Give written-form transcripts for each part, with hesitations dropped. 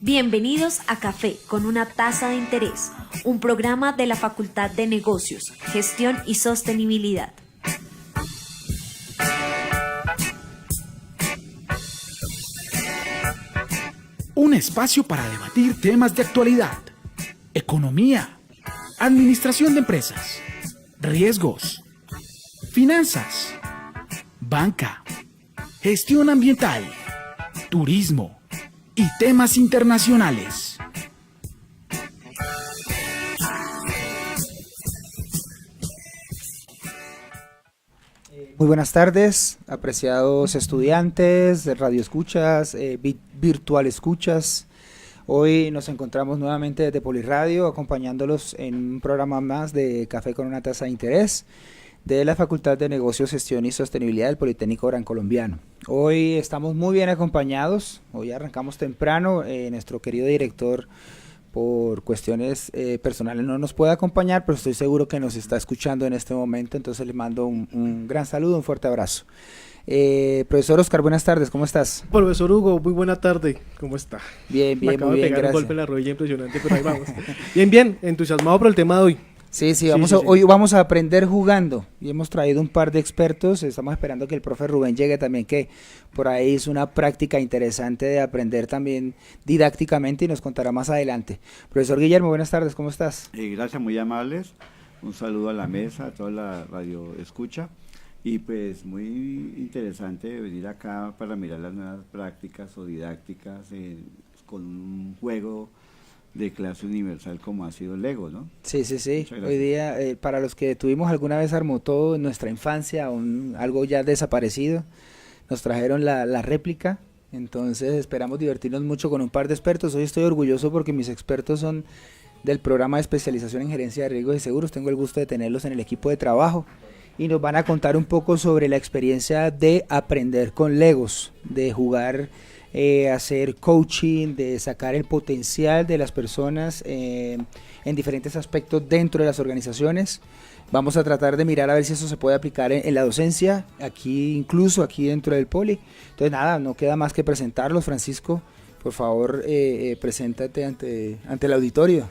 Bienvenidos a Café con una taza de interés, un programa de la Facultad de Negocios, Gestión y Sostenibilidad. Un espacio para debatir temas de actualidad, economía, administración de empresas, riesgos, finanzas, banca, gestión ambiental, turismo y temas internacionales. Muy buenas tardes, apreciados estudiantes, radioescuchas, virtual escuchas. Hoy nos encontramos nuevamente desde Poliradio acompañándolos en un programa más de Café con una taza de interés de la Facultad de Negocios, Gestión y Sostenibilidad del Politécnico Gran Colombiano. Hoy estamos muy bien acompañados, hoy arrancamos temprano, nuestro querido director por cuestiones personales no nos puede acompañar, pero estoy seguro que nos está escuchando en este momento, entonces le mando un gran saludo, un fuerte abrazo. Profesor Oscar, buenas tardes, ¿cómo estás? Profesor Hugo, muy buena tarde, ¿cómo está? Bien, Me acabo muy de bien, pegar gracias. un golpe en la rodilla impresionante, pero ahí vamos. Bien, entusiasmado por el tema de hoy. Sí, Sí, hoy vamos a aprender jugando y hemos traído un par de expertos, estamos esperando que el profe Rubén llegue también, que por ahí es una práctica interesante de aprender también didácticamente y nos contará más adelante. Profesor Guillermo, buenas tardes, ¿cómo estás? Gracias, muy amables, un saludo a la mesa, a toda la radio escucha, y pues muy interesante venir acá para mirar las nuevas prácticas o didácticas con un juego de clase universal como ha sido Lego, ¿no? Sí. Hoy día, para los que tuvimos alguna vez Armuto en nuestra infancia, algo ya desaparecido, nos trajeron la réplica, entonces esperamos divertirnos mucho con un par de expertos. Hoy estoy orgulloso porque mis expertos son del programa de especialización en gerencia de riesgos y seguros, tengo el gusto de tenerlos en el equipo de trabajo y nos van a contar un poco sobre la experiencia de aprender con Legos, de jugar, hacer coaching, de sacar el potencial de las personas en diferentes aspectos dentro de las organizaciones. Vamos a tratar de mirar a ver si eso se puede aplicar en la docencia, incluso aquí dentro del Poli. Entonces nada, no queda más que presentarlos. Francisco, por favor, preséntate ante el auditorio.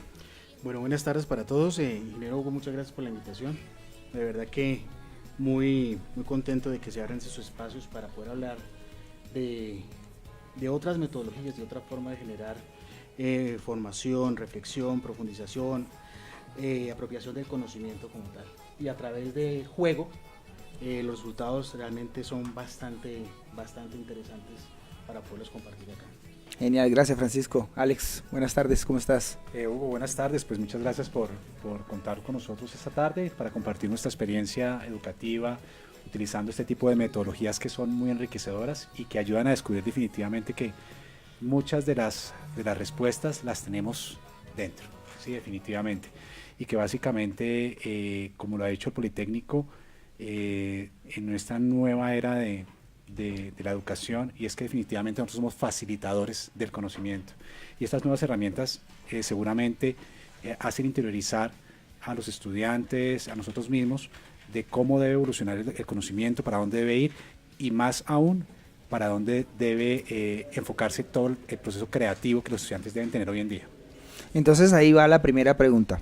Bueno, buenas tardes para todos. Ingeniero Hugo, muchas gracias por la invitación. De verdad que muy contento de que se abran esos espacios para poder hablar de otras metodologías, de otra forma de generar formación, reflexión, profundización, apropiación del conocimiento como tal. Y a través del juego, los resultados realmente son bastante interesantes para poderlos compartir acá. Genial, gracias Francisco. Alex, buenas tardes, ¿cómo estás? Hugo, buenas tardes, pues muchas gracias por contar con nosotros esta tarde para compartir nuestra experiencia educativa utilizando este tipo de metodologías que son muy enriquecedoras y que ayudan a descubrir definitivamente que muchas de las respuestas las tenemos dentro, sí, definitivamente, y que básicamente, como lo ha dicho el Politécnico, en nuestra nueva era de la educación, y es que definitivamente nosotros somos facilitadores del conocimiento, y estas nuevas herramientas seguramente hacen interiorizar a los estudiantes, a nosotros mismos, de cómo debe evolucionar el conocimiento, para dónde debe ir, y más aún, para dónde debe enfocarse todo el proceso creativo que los estudiantes deben tener hoy en día. Entonces ahí va la primera pregunta.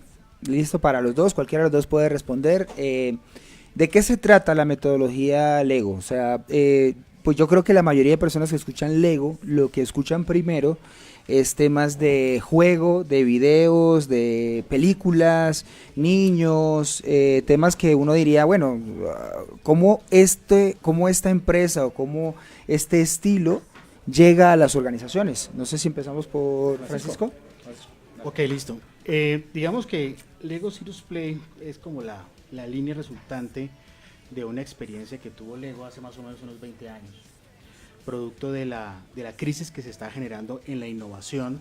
Listo para los dos, cualquiera de los dos puede responder. ¿De qué se trata la metodología Lego? O sea, pues yo creo que la mayoría de personas que escuchan Lego, lo que escuchan primero es temas de juego, de videos, de películas, niños, temas que uno diría, bueno, ¿cómo esta empresa o cómo este estilo llega a las organizaciones? No sé si empezamos por Francisco. Ok, listo. Digamos que Lego Serious Play es como la línea resultante de una experiencia que tuvo Lego hace más o menos unos 20 años, producto de la crisis que se está generando en la innovación,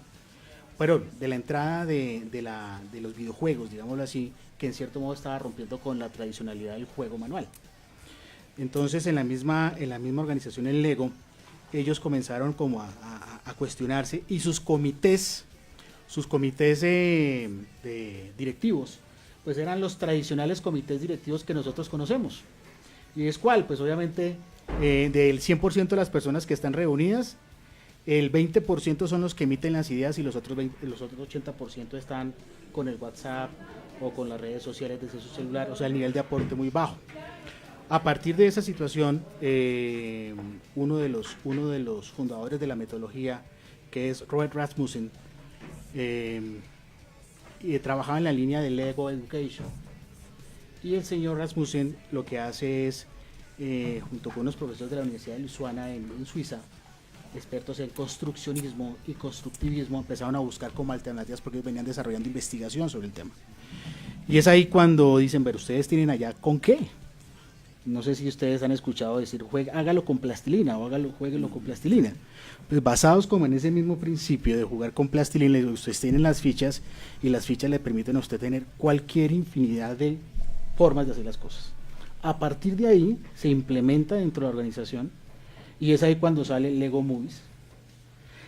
pero de la entrada de los videojuegos, digámoslo así, que en cierto modo estaba rompiendo con la tradicionalidad del juego manual. Entonces en la misma organización en Lego, ellos comenzaron como a cuestionarse, y sus comités directivos, pues eran los tradicionales comités directivos que nosotros conocemos. ¿Y es cuál? Pues obviamente del 100% de las personas que están reunidas, El 20% son los que emiten las ideas y los otros 80% están con el WhatsApp o con las redes sociales desde su celular, o sea, el nivel de aporte muy bajo. A partir de esa situación, uno de los fundadores de la metodología, que es Robert Rasmussen, trabajaba en la línea de Lego Education. Y el señor Rasmussen lo que hace es, junto con unos profesores de la Universidad de Lausanne en Suiza, expertos en construccionismo y constructivismo, empezaron a buscar como alternativas porque venían desarrollando investigación sobre el tema. Y es ahí cuando dicen, pero ustedes tienen allá ¿con qué? No sé si ustedes han escuchado decir, hágalo con plastilina o jueguelo con plastilina. Pues basados como en ese mismo principio de jugar con plastilina, ustedes tienen las fichas y las fichas le permiten a usted tener cualquier infinidad de formas de hacer las cosas. A partir de ahí se implementa dentro de la organización y es ahí cuando sale Lego Movies.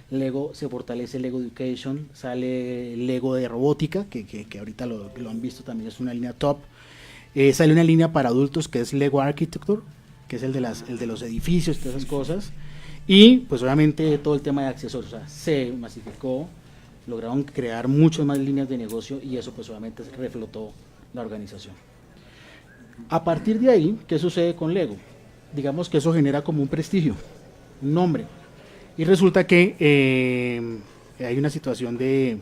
Lego se fortalece Lego Education, sale Lego de robótica, que ahorita lo han visto también, es una línea top. Sale una línea para adultos que es Lego Architecture, que es el de los edificios y todas esas cosas. Y pues obviamente todo el tema de accesorios, o sea, se masificó, lograron crear muchas más líneas de negocio y eso pues obviamente reflotó la organización. A partir de ahí, ¿qué sucede con Lego? Digamos que eso genera como un prestigio, un nombre. Y resulta que hay una situación de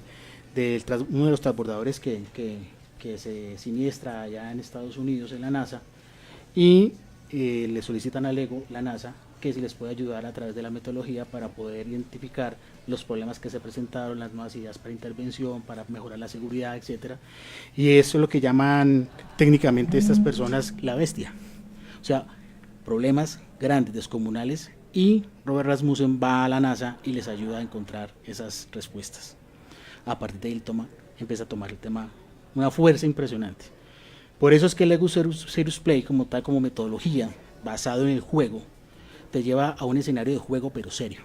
uno de los transbordadores que se siniestra allá en Estados Unidos, en la NASA, y le solicitan a Lego, la NASA, que si les puede ayudar a través de la metodología para poder identificar los problemas que se presentaron, las nuevas ideas para intervención, para mejorar la seguridad, etcétera. Y eso es lo que llaman técnicamente estas personas la bestia. O sea, problemas grandes, descomunales, y Robert Rasmussen va a la NASA y les ayuda a encontrar esas respuestas. A partir de ahí empieza a tomar el tema una fuerza impresionante. Por eso es que Lego Serious Play, como tal, como metodología, basado en el juego, te lleva a un escenario de juego pero serio,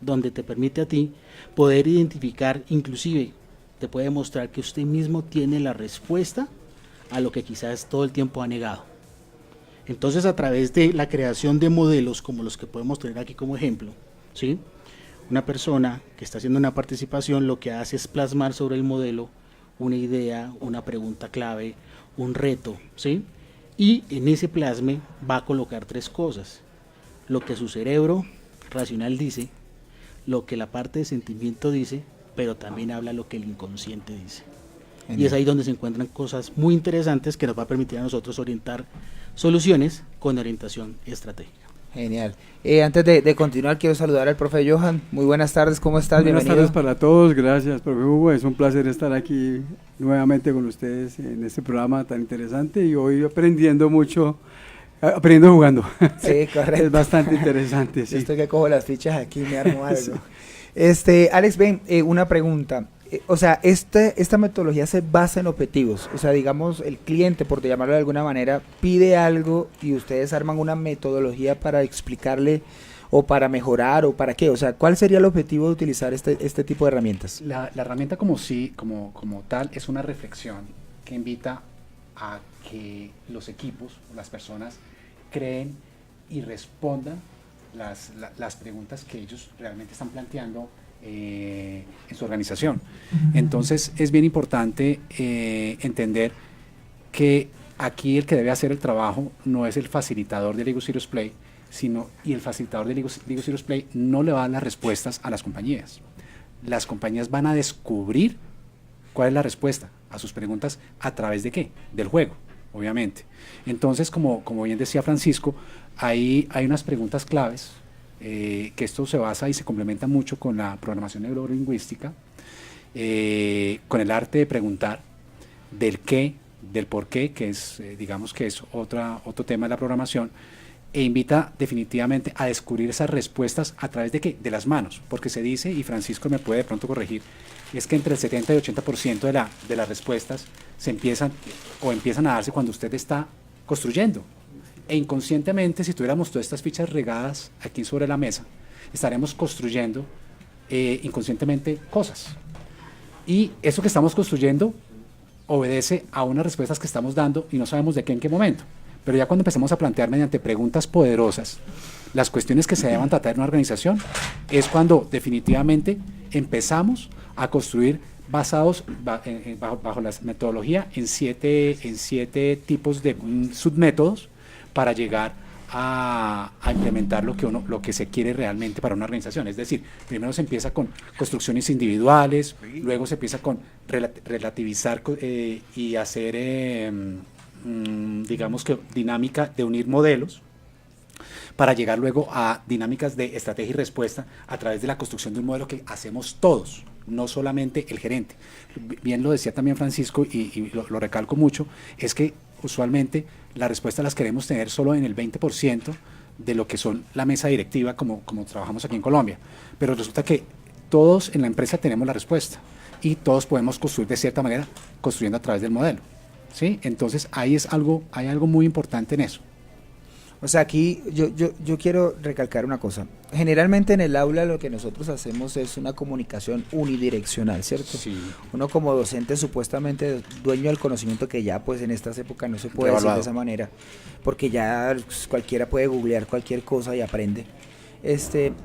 donde te permite a ti poder identificar, inclusive te puede mostrar que usted mismo tiene la respuesta a lo que quizás todo el tiempo ha negado. Entonces, a través de la creación de modelos como los que podemos tener aquí como ejemplo, ¿sí? Una persona que está haciendo una participación lo que hace es plasmar sobre el modelo una idea, una pregunta clave, un reto, ¿sí? Y en ese plasme va a colocar tres cosas: lo que su cerebro racional dice, lo que la parte de sentimiento dice, pero también habla lo que el inconsciente dice. Genial. Y es ahí donde se encuentran cosas muy interesantes que nos va a permitir a nosotros orientar soluciones con orientación estratégica. Genial. Antes de continuar, quiero saludar al profe Johan. Muy buenas tardes, ¿cómo estás? Buenas Bienvenido. tardes para todos, gracias, profe Hugo. Es un placer estar aquí nuevamente con ustedes en este programa tan interesante y hoy aprendiendo mucho, aprendiendo jugando. Sí, correcto. Es bastante interesante, sí. Yo estoy que cojo las fichas aquí, me armo algo. Alex, ven, una pregunta. O sea, esta metodología se basa en objetivos. O sea, digamos, el cliente, por llamarlo de alguna manera, pide algo y ustedes arman una metodología para explicarle o para mejorar o para qué. O sea, ¿cuál sería el objetivo de utilizar este tipo de herramientas? La herramienta como tal es una reflexión que invita a que los equipos, las personas, creen y respondan las preguntas que ellos realmente están planteando en su organización. Entonces es bien importante entender que aquí el que debe hacer el trabajo no es el facilitador de Lego Serious Play, y el facilitador de Lego Serious Play no le va a dar las respuestas a las compañías. Las compañías van a descubrir cuál es la respuesta a sus preguntas a través de ¿qué? Del juego, obviamente. Entonces, como bien decía Francisco, hay unas preguntas claves, que esto se basa y se complementa mucho con la programación neurolingüística, con el arte de preguntar, del qué, del por qué, que es, digamos que es otro tema de la programación, e invita definitivamente a descubrir esas respuestas a través de ¿qué? De las manos, porque se dice, y Francisco me puede de pronto corregir, es que entre el 70 y 80% de las respuestas empiezan a darse cuando usted está construyendo. E inconscientemente, si tuviéramos todas estas fichas regadas aquí sobre la mesa, estaremos construyendo inconscientemente cosas. Y eso que estamos construyendo obedece a unas respuestas que estamos dando y no sabemos de qué en qué momento. Pero ya cuando empezamos a plantear mediante preguntas poderosas las cuestiones que se deban tratar en una organización, es cuando definitivamente empezamos a construir basados bajo la metodología en siete tipos de submétodos para llegar a implementar lo que se quiere realmente para una organización. Es decir, primero se empieza con construcciones individuales, luego se empieza con relativizar y hacer, digamos que dinámica de unir modelos, para llegar luego a dinámicas de estrategia y respuesta a través de la construcción de un modelo que hacemos todos, no solamente el gerente. Bien lo decía también Francisco, y lo recalco mucho, es que usualmente las respuestas las queremos tener solo en el 20% de lo que son la mesa directiva, como trabajamos aquí en Colombia. Pero resulta que todos en la empresa tenemos la respuesta y todos podemos construir de cierta manera, construyendo a través del modelo, ¿sí? Entonces hay algo muy importante en eso. O sea, aquí yo quiero recalcar una cosa. Generalmente en el aula lo que nosotros hacemos es una comunicación unidireccional, ¿cierto? Sí. Uno como docente supuestamente dueño del conocimiento, que ya pues en estas épocas no se puede decir de esa manera, porque ya cualquiera puede googlear cualquier cosa y aprende.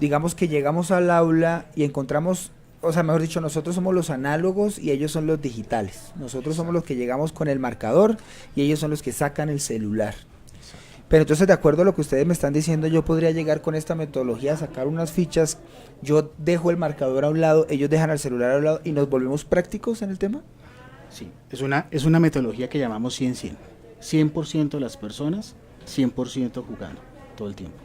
Digamos que llegamos al aula y encontramos, o sea, mejor dicho, nosotros somos los análogos y ellos son los digitales. Nosotros somos los que llegamos con el marcador y ellos son los que sacan el celular. Pero entonces, de acuerdo a lo que ustedes me están diciendo, yo podría llegar con esta metodología a sacar unas fichas, yo dejo el marcador a un lado, ellos dejan el celular a un lado y nos volvemos prácticos en el tema. Sí, es una metodología que llamamos 100-100. 100% de las personas, 100% jugando todo el tiempo.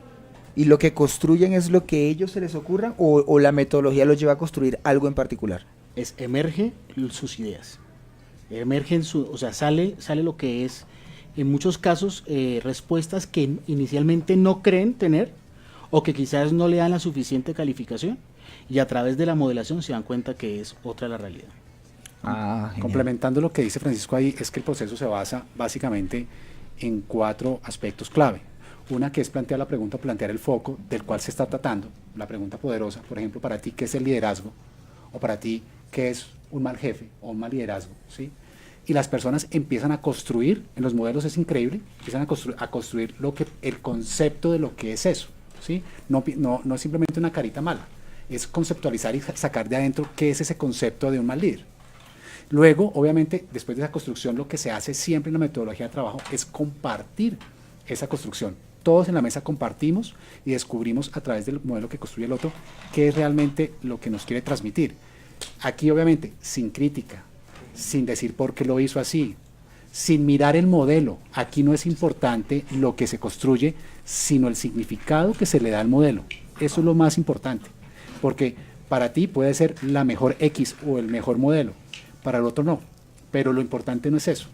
¿Y lo que construyen es lo que ellos se les ocurra o la metodología los lleva a construir algo en particular? Emerge sus ideas. O sea, sale lo que es, en muchos casos, respuestas que inicialmente no creen tener o que quizás no le dan la suficiente calificación, y a través de la modelación se dan cuenta que es otra la realidad. Complementando lo que dice Francisco ahí, es que el proceso se basa básicamente en 4 aspectos clave. Una que es plantear la pregunta, plantear el foco del cual se está tratando, la pregunta poderosa, por ejemplo, para ti, ¿qué es el liderazgo? O para ti, ¿qué es un mal jefe o un mal liderazgo? ¿Sí? Y las personas empiezan a construir, en los modelos es increíble, empiezan a construir el concepto de lo que es eso, ¿sí? No es simplemente una carita mala, es conceptualizar y sacar de adentro qué es ese concepto de un mal líder. Luego, obviamente, después de esa construcción, lo que se hace siempre en la metodología de trabajo es compartir esa construcción. Todos en la mesa compartimos y descubrimos a través del modelo que construye el otro qué es realmente lo que nos quiere transmitir. Aquí, obviamente, sin crítica, sin decir por qué lo hizo así, sin mirar el modelo. Aquí no es importante lo que se construye, sino el significado que se le da al modelo. Eso es lo más importante, porque para ti puede ser la mejor X o el mejor modelo, para el otro no, pero lo importante no es eso.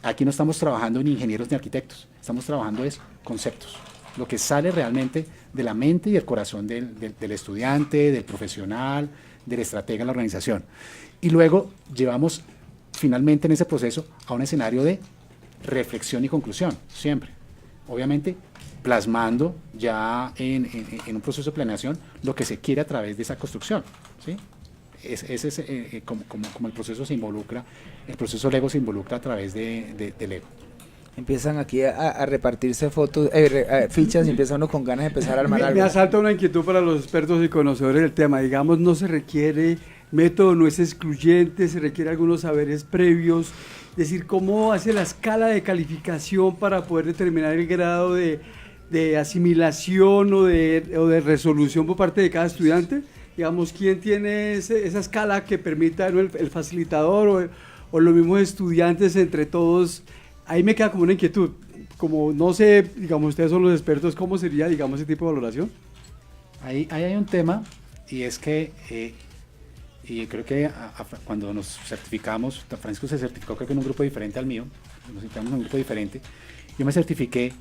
Aquí no estamos trabajando ni ingenieros ni arquitectos, estamos trabajando es conceptos, lo que sale realmente de la mente y el corazón del estudiante, del profesional, del estratega en la organización. Y luego llevamos finalmente en ese proceso a un escenario de reflexión y conclusión, siempre. Obviamente plasmando ya en un proceso de planeación lo que se quiere a través de esa construcción, ¿sí? Ese es como el proceso se involucra, el proceso Lego se involucra a través de Lego. Empiezan aquí a repartirse fotos, fichas, y empieza uno con ganas de empezar a armar algo. Me asalta una inquietud para los expertos y conocedores del tema. Digamos, no se requiere método, no es excluyente, se requiere algunos saberes previos. Es decir, ¿cómo hace la escala de calificación para poder determinar el grado de asimilación o de resolución por parte de cada estudiante? Digamos, ¿quién tiene esa escala que permita, ¿no?, el facilitador o los mismos estudiantes entre todos? Ahí me queda como una inquietud, como no sé, digamos, ustedes son los expertos, ¿cómo sería, digamos, ese tipo de valoración? Ahí hay un tema, y es que, y creo que cuando nos certificamos, Francisco se certificó creo que en un grupo diferente al mío, nos certificamos en un grupo diferente, yo me certifiqué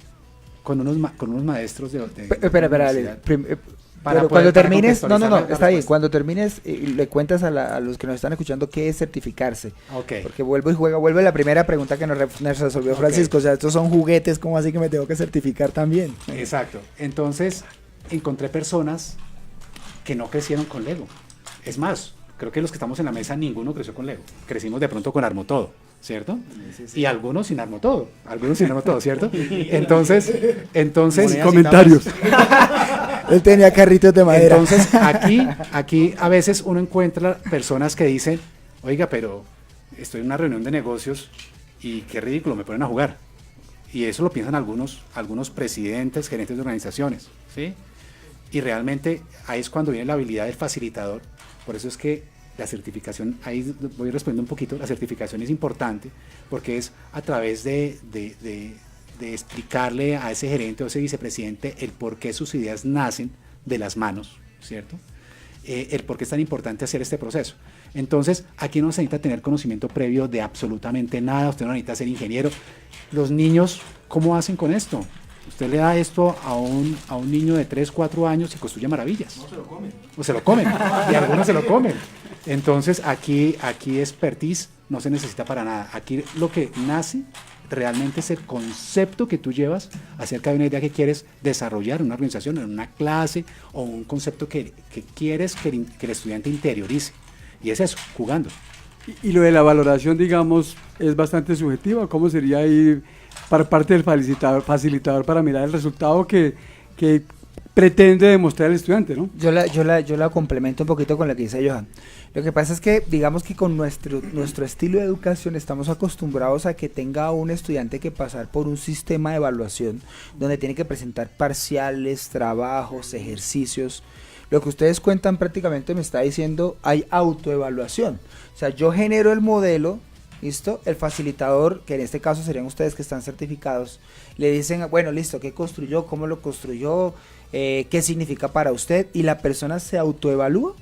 con unos maestros de Espera, pero cuando termines, no, está bien, cuando termines le cuentas a los que nos están escuchando qué es certificarse. Okay. Porque vuelve la primera pregunta que nos resolvió Francisco, o sea, estos son juguetes, ¿cómo así que me tengo que certificar también? Exacto, entonces encontré personas que no crecieron con Lego. Es más, creo que los que estamos en la mesa, ninguno creció con Lego. Crecimos de pronto con Armotodo, ¿cierto? Y algunos sin Armotodo, ¿cierto? Entonces Comentarios. Él tenía carritos de madera. entonces aquí a veces uno encuentra personas que dicen, oiga, pero estoy en una reunión de negocios y qué ridículo, me ponen a jugar. Y eso lo piensan algunos presidentes, gerentes de organizaciones, ¿sí? Y realmente ahí es cuando viene la habilidad del facilitador. Por eso es que la certificación, ahí voy respondiendo un poquito, la certificación es importante porque es a través de explicarle a ese gerente o ese vicepresidente el por qué sus ideas nacen de las manos, ¿cierto? El por qué es tan importante hacer este proceso. Entonces, aquí no se necesita tener conocimiento previo de absolutamente nada, usted no necesita ser ingeniero. Los niños, ¿cómo hacen con esto? Usted le da esto a un niño de 3, 4 años y construye maravillas. No se lo comen. O se lo comen, y algunos se lo comen. Entonces, aquí expertise no se necesita para nada. Aquí lo que nace realmente es el concepto que tú llevas acerca de una idea que quieres desarrollar en una organización, en una clase, o un concepto que quieres que el estudiante interiorice. Y es eso, jugando. Y lo de la valoración, digamos, es bastante subjetiva. ¿Cómo sería ahí para parte del facilitador para mirar el resultado que pretende demostrar el estudiante, ¿no? Yo la complemento un poquito con lo que dice Johan. Lo que pasa es que, digamos que con nuestro estilo de educación estamos acostumbrados a que tenga un estudiante que pasar por un sistema de evaluación donde tiene que presentar parciales, trabajos, ejercicios. Lo que ustedes cuentan prácticamente me está diciendo, hay autoevaluación. O sea, yo genero el modelo, ¿listo? El facilitador, que en este caso serían ustedes que están certificados, le dicen, bueno, listo, ¿qué construyó? ¿Cómo lo construyó? ¿Qué significa para usted? Y la persona se autoevalúa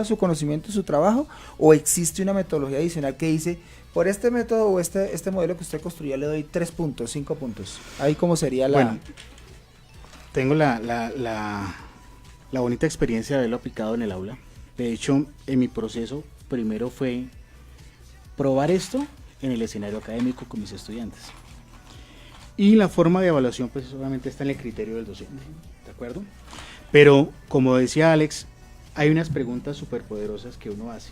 su conocimiento y su trabajo, o existe una metodología adicional que dice, por este método o este modelo que usted construyó le doy 3 puntos, 5 puntos. Ahí cómo sería la... Bueno, tengo la bonita experiencia de haberlo aplicado en el aula. De hecho, en mi proceso, primero fue probar esto en el escenario académico con mis estudiantes. Y la forma de evaluación, pues obviamente está en el criterio del docente, ¿de acuerdo? Pero, como decía Alex, hay unas preguntas súper poderosas que uno hace.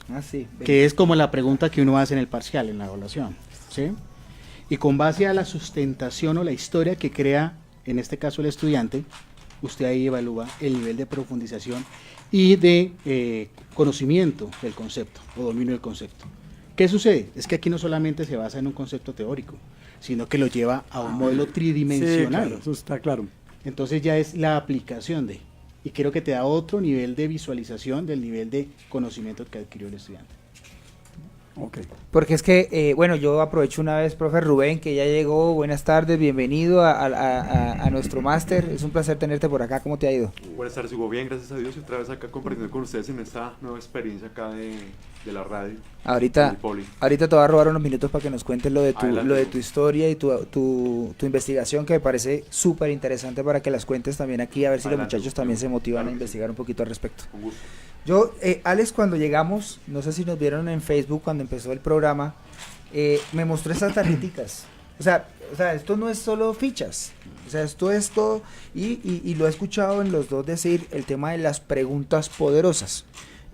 Ah, sí. Que es como la pregunta que uno hace en el parcial, en la evaluación, ¿sí? Y con base a la sustentación o la historia que crea, en este caso el estudiante, usted ahí evalúa el nivel de profundización y de conocimiento del concepto o dominio del concepto. ¿Qué sucede? Es que aquí no solamente se basa en un concepto teórico, sino que lo lleva a un modelo tridimensional. Sí, claro, eso está claro. Entonces ya es la aplicación de, y creo que te da otro nivel de visualización del nivel de conocimiento que adquirió el estudiante. Okay. Porque es que, bueno, yo aprovecho una vez, profe Rubén, que ya llegó. Buenas tardes, bienvenido a nuestro máster. Es un placer tenerte por acá. ¿Cómo te ha ido? Buenas tardes, Hugo. Bien, gracias a Dios. Y otra vez acá compartiendo con ustedes en esta nueva experiencia acá de la radio. Ahorita te voy a robar unos minutos para que nos cuentes lo de tu historia y tu investigación, que me parece súper interesante, para que las cuentes también aquí, a ver si Adelante, los muchachos también se motivan claro a investigar un poquito al respecto. Con gusto. Yo, Alex, cuando llegamos, no sé si nos vieron en Facebook cuando empezó el programa, me mostró esas tarjeticas. O sea, esto no es solo fichas. O sea, esto es todo, y lo he escuchado en los dos decir el tema de las preguntas poderosas.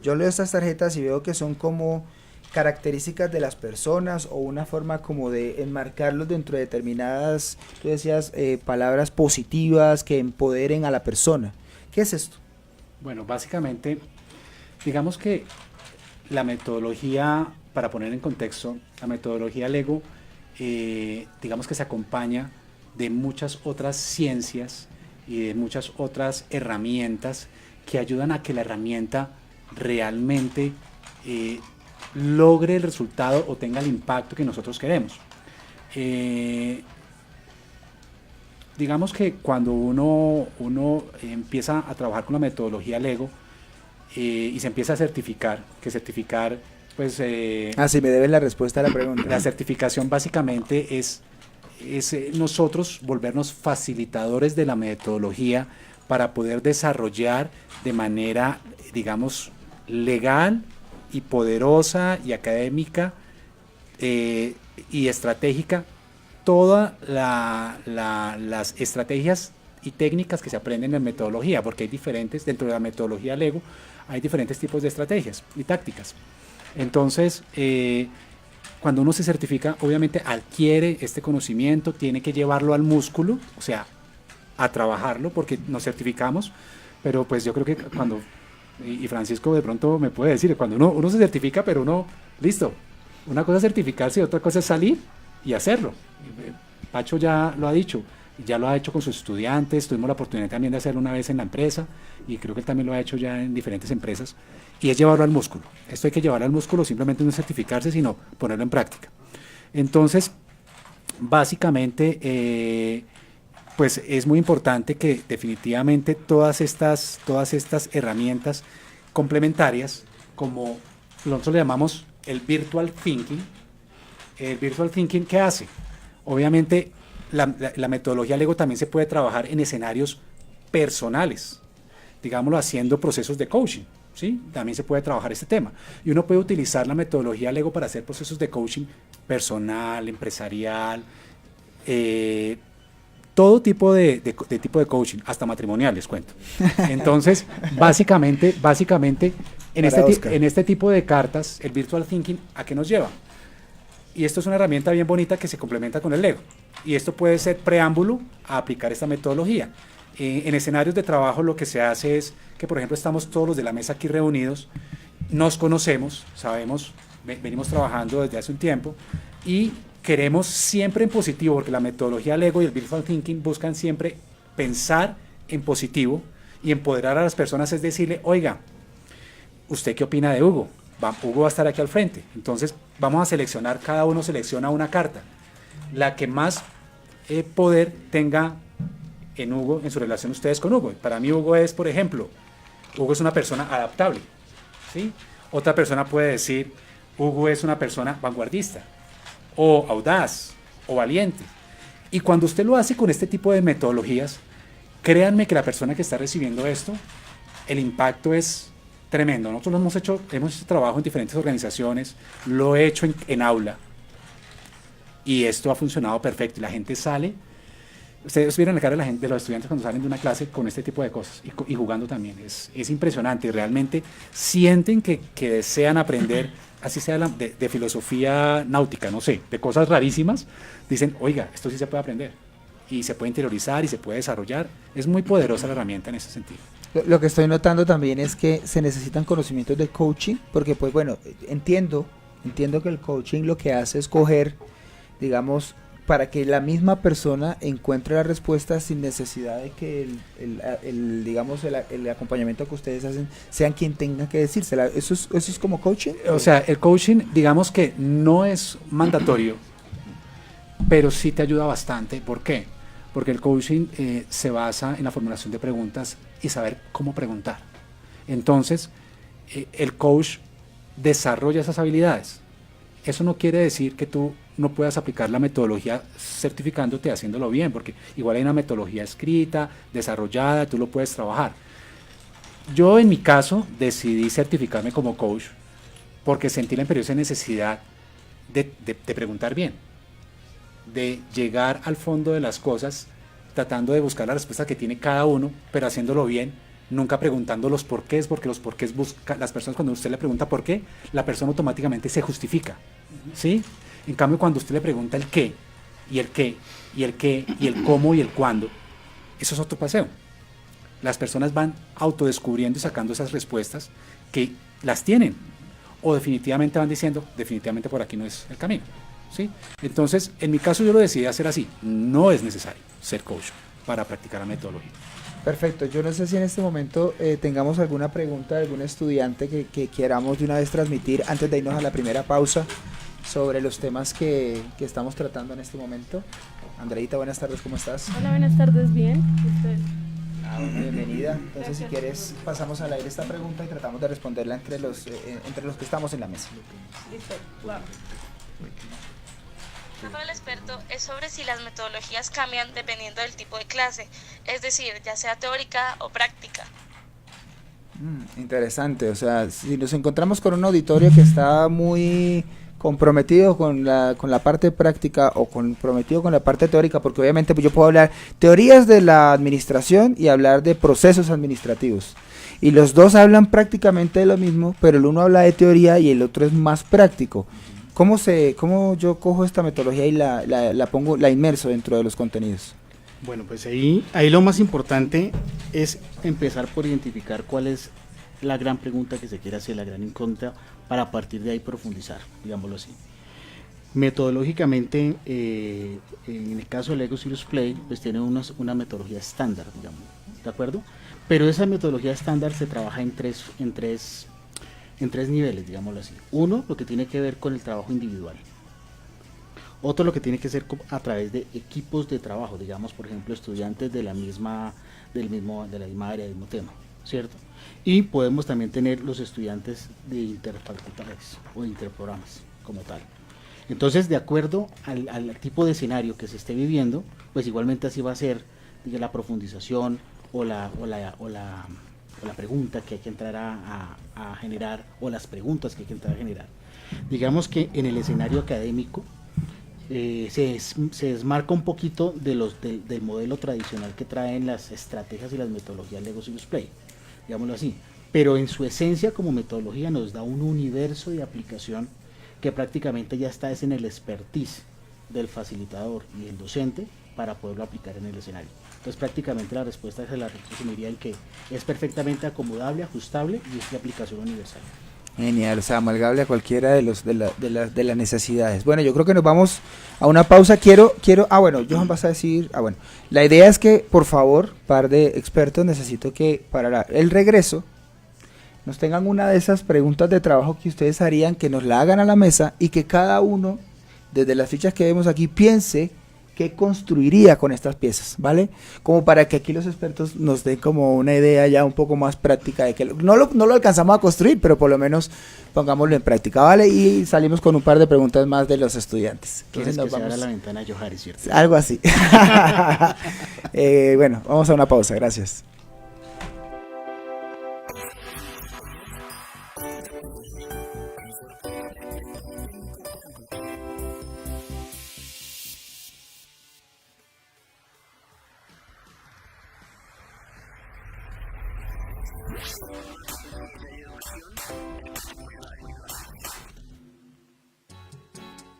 Yo leo estas tarjetas y veo que son como características de las personas, o una forma como de enmarcarlos dentro de determinadas, tú decías, palabras positivas que empoderen a la persona. ¿Qué es esto? Bueno, básicamente, digamos que la metodología, para poner en contexto, la metodología Lego, digamos que se acompaña de muchas otras ciencias y de muchas otras herramientas que ayudan a que la herramienta realmente logre el resultado o tenga el impacto que nosotros queremos. Digamos que cuando uno empieza a trabajar con la metodología Lego y se empieza a certificar, pues... sí, me debes la respuesta a la pregunta. La certificación básicamente es nosotros volvernos facilitadores de la metodología para poder desarrollar de manera, digamos, legal y poderosa y académica y estratégica todas las estrategias y técnicas que se aprenden en metodología, porque hay diferentes, dentro de la metodología Lego, hay diferentes tipos de estrategias y tácticas. Entonces, cuando uno se certifica, obviamente adquiere este conocimiento, tiene que llevarlo al músculo, o sea, a trabajarlo, porque nos certificamos, pero pues yo creo que cuando, y Francisco de pronto me puede decir, cuando uno se certifica, pero uno, listo, una cosa es certificarse y otra cosa es salir y hacerlo. Pacho ya lo ha dicho, ya lo ha hecho con sus estudiantes, tuvimos la oportunidad también de hacerlo una vez en la empresa, y creo que él también lo ha hecho ya en diferentes empresas, y es llevarlo al músculo. Esto hay que llevarlo al músculo, simplemente no certificarse, sino ponerlo en práctica. Entonces, básicamente, pues es muy importante que definitivamente todas estas herramientas complementarias, como nosotros le llamamos el virtual thinking, ¿qué hace? Obviamente, la metodología Lego también se puede trabajar en escenarios personales, digámoslo, haciendo procesos de coaching, ¿sí? También se puede trabajar este tema. Y uno puede utilizar la metodología Lego para hacer procesos de coaching personal, empresarial, todo tipo de tipo de coaching, hasta matrimonial, les cuento. Entonces, básicamente en este tipo de cartas, el Virtual Thinking, ¿a qué nos lleva? Y esto es una herramienta bien bonita que se complementa con el Lego. Y esto puede ser preámbulo a aplicar esta metodología. En escenarios de trabajo lo que se hace es que, por ejemplo, estamos todos los de la mesa aquí reunidos, nos conocemos, sabemos, venimos trabajando desde hace un tiempo y queremos siempre en positivo, porque la metodología Lego y el Virtual Thinking buscan siempre pensar en positivo y empoderar a las personas, es decirle, oiga, ¿usted qué opina de Hugo? Hugo va a estar aquí al frente, entonces vamos a seleccionar, cada uno selecciona una carta, la que más poder tenga en Hugo, en su relación ustedes con Hugo. Para mí Hugo es, por ejemplo, Hugo es una persona adaptable, ¿sí? Otra persona puede decir, Hugo es una persona vanguardista, o audaz, o valiente. Y cuando usted lo hace con este tipo de metodologías, créanme que la persona que está recibiendo esto, el impacto es tremendo. Nosotros hemos hecho trabajo en diferentes organizaciones, lo he hecho en aula, y esto ha funcionado perfecto, y la gente sale. Ustedes vieron la cara de la gente, de los estudiantes cuando salen de una clase con este tipo de cosas y jugando también. Es impresionante, realmente sienten que desean aprender, así sea de filosofía náutica, no sé, de cosas rarísimas. Dicen, oiga, esto sí se puede aprender y se puede interiorizar y se puede desarrollar. Es muy poderosa la herramienta en ese sentido. Lo que estoy notando también es que se necesitan conocimientos de coaching, porque pues bueno, entiendo que el coaching lo que hace es coger, digamos, para que la misma persona encuentre la respuesta sin necesidad de que el acompañamiento que ustedes hacen sean quien tenga que decírsela. ¿Eso es como coaching? O sea, el coaching, digamos que no es mandatorio, pero sí te ayuda bastante. ¿Por qué? Porque el coaching se basa en la formulación de preguntas y saber cómo preguntar. Entonces, el coach desarrolla esas habilidades. Eso no quiere decir que tú no puedas aplicar la metodología certificándote, haciéndolo bien, porque igual hay una metodología escrita, desarrollada, tú lo puedes trabajar. Yo en mi caso decidí certificarme como coach porque sentí la imperiosa necesidad de preguntar bien, de llegar al fondo de las cosas, tratando de buscar la respuesta que tiene cada uno, pero haciéndolo bien, nunca preguntando los porqués, porque los porqués las personas, cuando usted le pregunta por qué, la persona automáticamente se justifica, ¿sí? En cambio, cuando usted le pregunta el qué, y el qué, y el qué, y el cómo, y el cuándo, eso es otro paseo. Las personas van autodescubriendo y sacando esas respuestas que las tienen, o definitivamente van diciendo, definitivamente por aquí no es el camino, ¿sí? Entonces, en mi caso yo lo decidí hacer así, no es necesario ser coach para practicar la metodología. Perfecto, yo no sé si en este momento tengamos alguna pregunta de algún estudiante que queramos de una vez transmitir antes de irnos a la primera pausa sobre los temas que estamos tratando en este momento. Andreita, buenas tardes, ¿cómo estás? Hola, buenas tardes, bien. ¿Usted? Bueno, bienvenida. Entonces, si quieres, pasamos al aire esta pregunta y tratamos de responderla entre los que estamos en la mesa. Listo, wow. El experto es sobre si las metodologías cambian dependiendo del tipo de clase, es decir, ya sea teórica o práctica. Interesante, o sea, si nos encontramos con un auditorio que está muy comprometido con la parte práctica o comprometido con la parte teórica, porque obviamente pues, yo puedo hablar teorías de la administración y hablar de procesos administrativos. Y los dos hablan prácticamente de lo mismo, pero el uno habla de teoría y el otro es más práctico. ¿Cómo yo cojo esta metodología y la inmerso dentro de los contenidos? Bueno, pues ahí lo más importante es empezar por identificar cuál es la gran pregunta que se quiere hacer, la gran incógnita, para a partir de ahí profundizar, digámoslo así. Metodológicamente, en el caso de Lego Serious Play, pues tiene una metodología estándar, digamos, ¿de acuerdo? Pero esa metodología estándar se trabaja en tres niveles, digámoslo así. Uno, lo que tiene que ver con el trabajo individual. Otro, lo que tiene que ser a través de equipos de trabajo, digamos, por ejemplo, estudiantes de la misma área, del mismo tema, ¿cierto? Y podemos también tener los estudiantes de interfacultades o interprogramas como tal. Entonces, de acuerdo al tipo de escenario que se esté viviendo, pues igualmente así va a ser la profundización o la pregunta que hay que entrar a generar, o las preguntas que hay que entrar a generar. Digamos que en el escenario académico se desmarca un poquito del modelo tradicional que traen las estrategias y las metodologías Lego Serious Play, digámoslo así, pero en su esencia como metodología nos da un universo de aplicación que prácticamente ya está en el expertise del facilitador y el docente para poderlo aplicar en el escenario. Entonces prácticamente la respuesta se la resumiría en que es perfectamente acomodable, ajustable y es de aplicación universal. Genial, o sea, amalgable a cualquiera de las necesidades. Bueno, yo creo que nos vamos a una pausa. Johan, vas a decir, la idea es que, por favor, par de expertos, necesito que para el regreso nos tengan una de esas preguntas de trabajo que ustedes harían, que nos la hagan a la mesa y que cada uno, desde las fichas que vemos aquí, piense qué construiría con estas piezas, ¿vale? Como para que aquí los expertos nos den como una idea ya un poco más práctica de que no lo alcanzamos a construir, pero por lo menos pongámoslo en práctica, ¿vale? Y salimos con un par de preguntas más de los estudiantes. Entonces que se abra la ventana de Johari, ¿cierto? Algo así. Bueno, vamos a una pausa, gracias.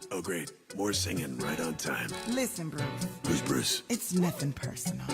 Oh, great. More singing right on time. Listen, Bruce. Who's Bruce? It's nothing personal.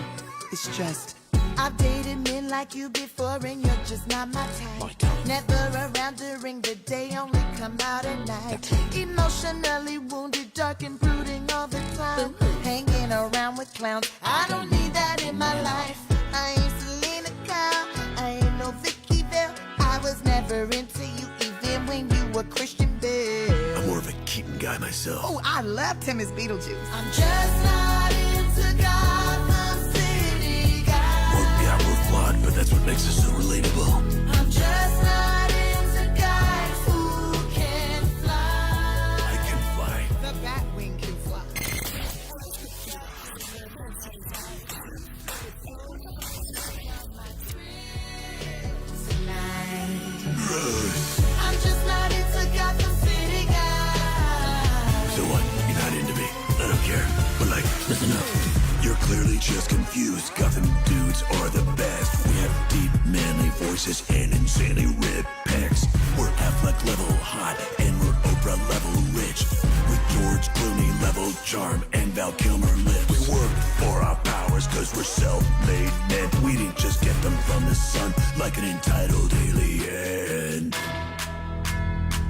It's just, I've dated men like you before and you're just not my type. Never around during the day, only come out at night. Emotionally wounded, dark and brooding all the time. Hanging around with clowns, I don't need that in my life. I ain't Selena Kyle, I ain't no Vicky Bell. I was never into you even when you were Christian Bale. I'm more of a Keaton guy myself. Oh, I loved him as Beetlejuice. I'm just not into Gotham City guys. Well, yeah, we're flawed, but that's what makes us so relatable. I'm just not into guys who can fly. I can fly. The Batwing can fly. I'm just not into Gotham City guys. So what? You're not into me. I don't care. But like, listen up. You're clearly just confused. Gotham dudes are the best. We have deep, manly voices and insanely ripped pecs. We're Affleck level hot and we're Oprah level rich. With George Clooney level charm and Val Kilmer lips. We work for our powers cause we're self-made men. We didn't just get them from the sun like an entitled alien.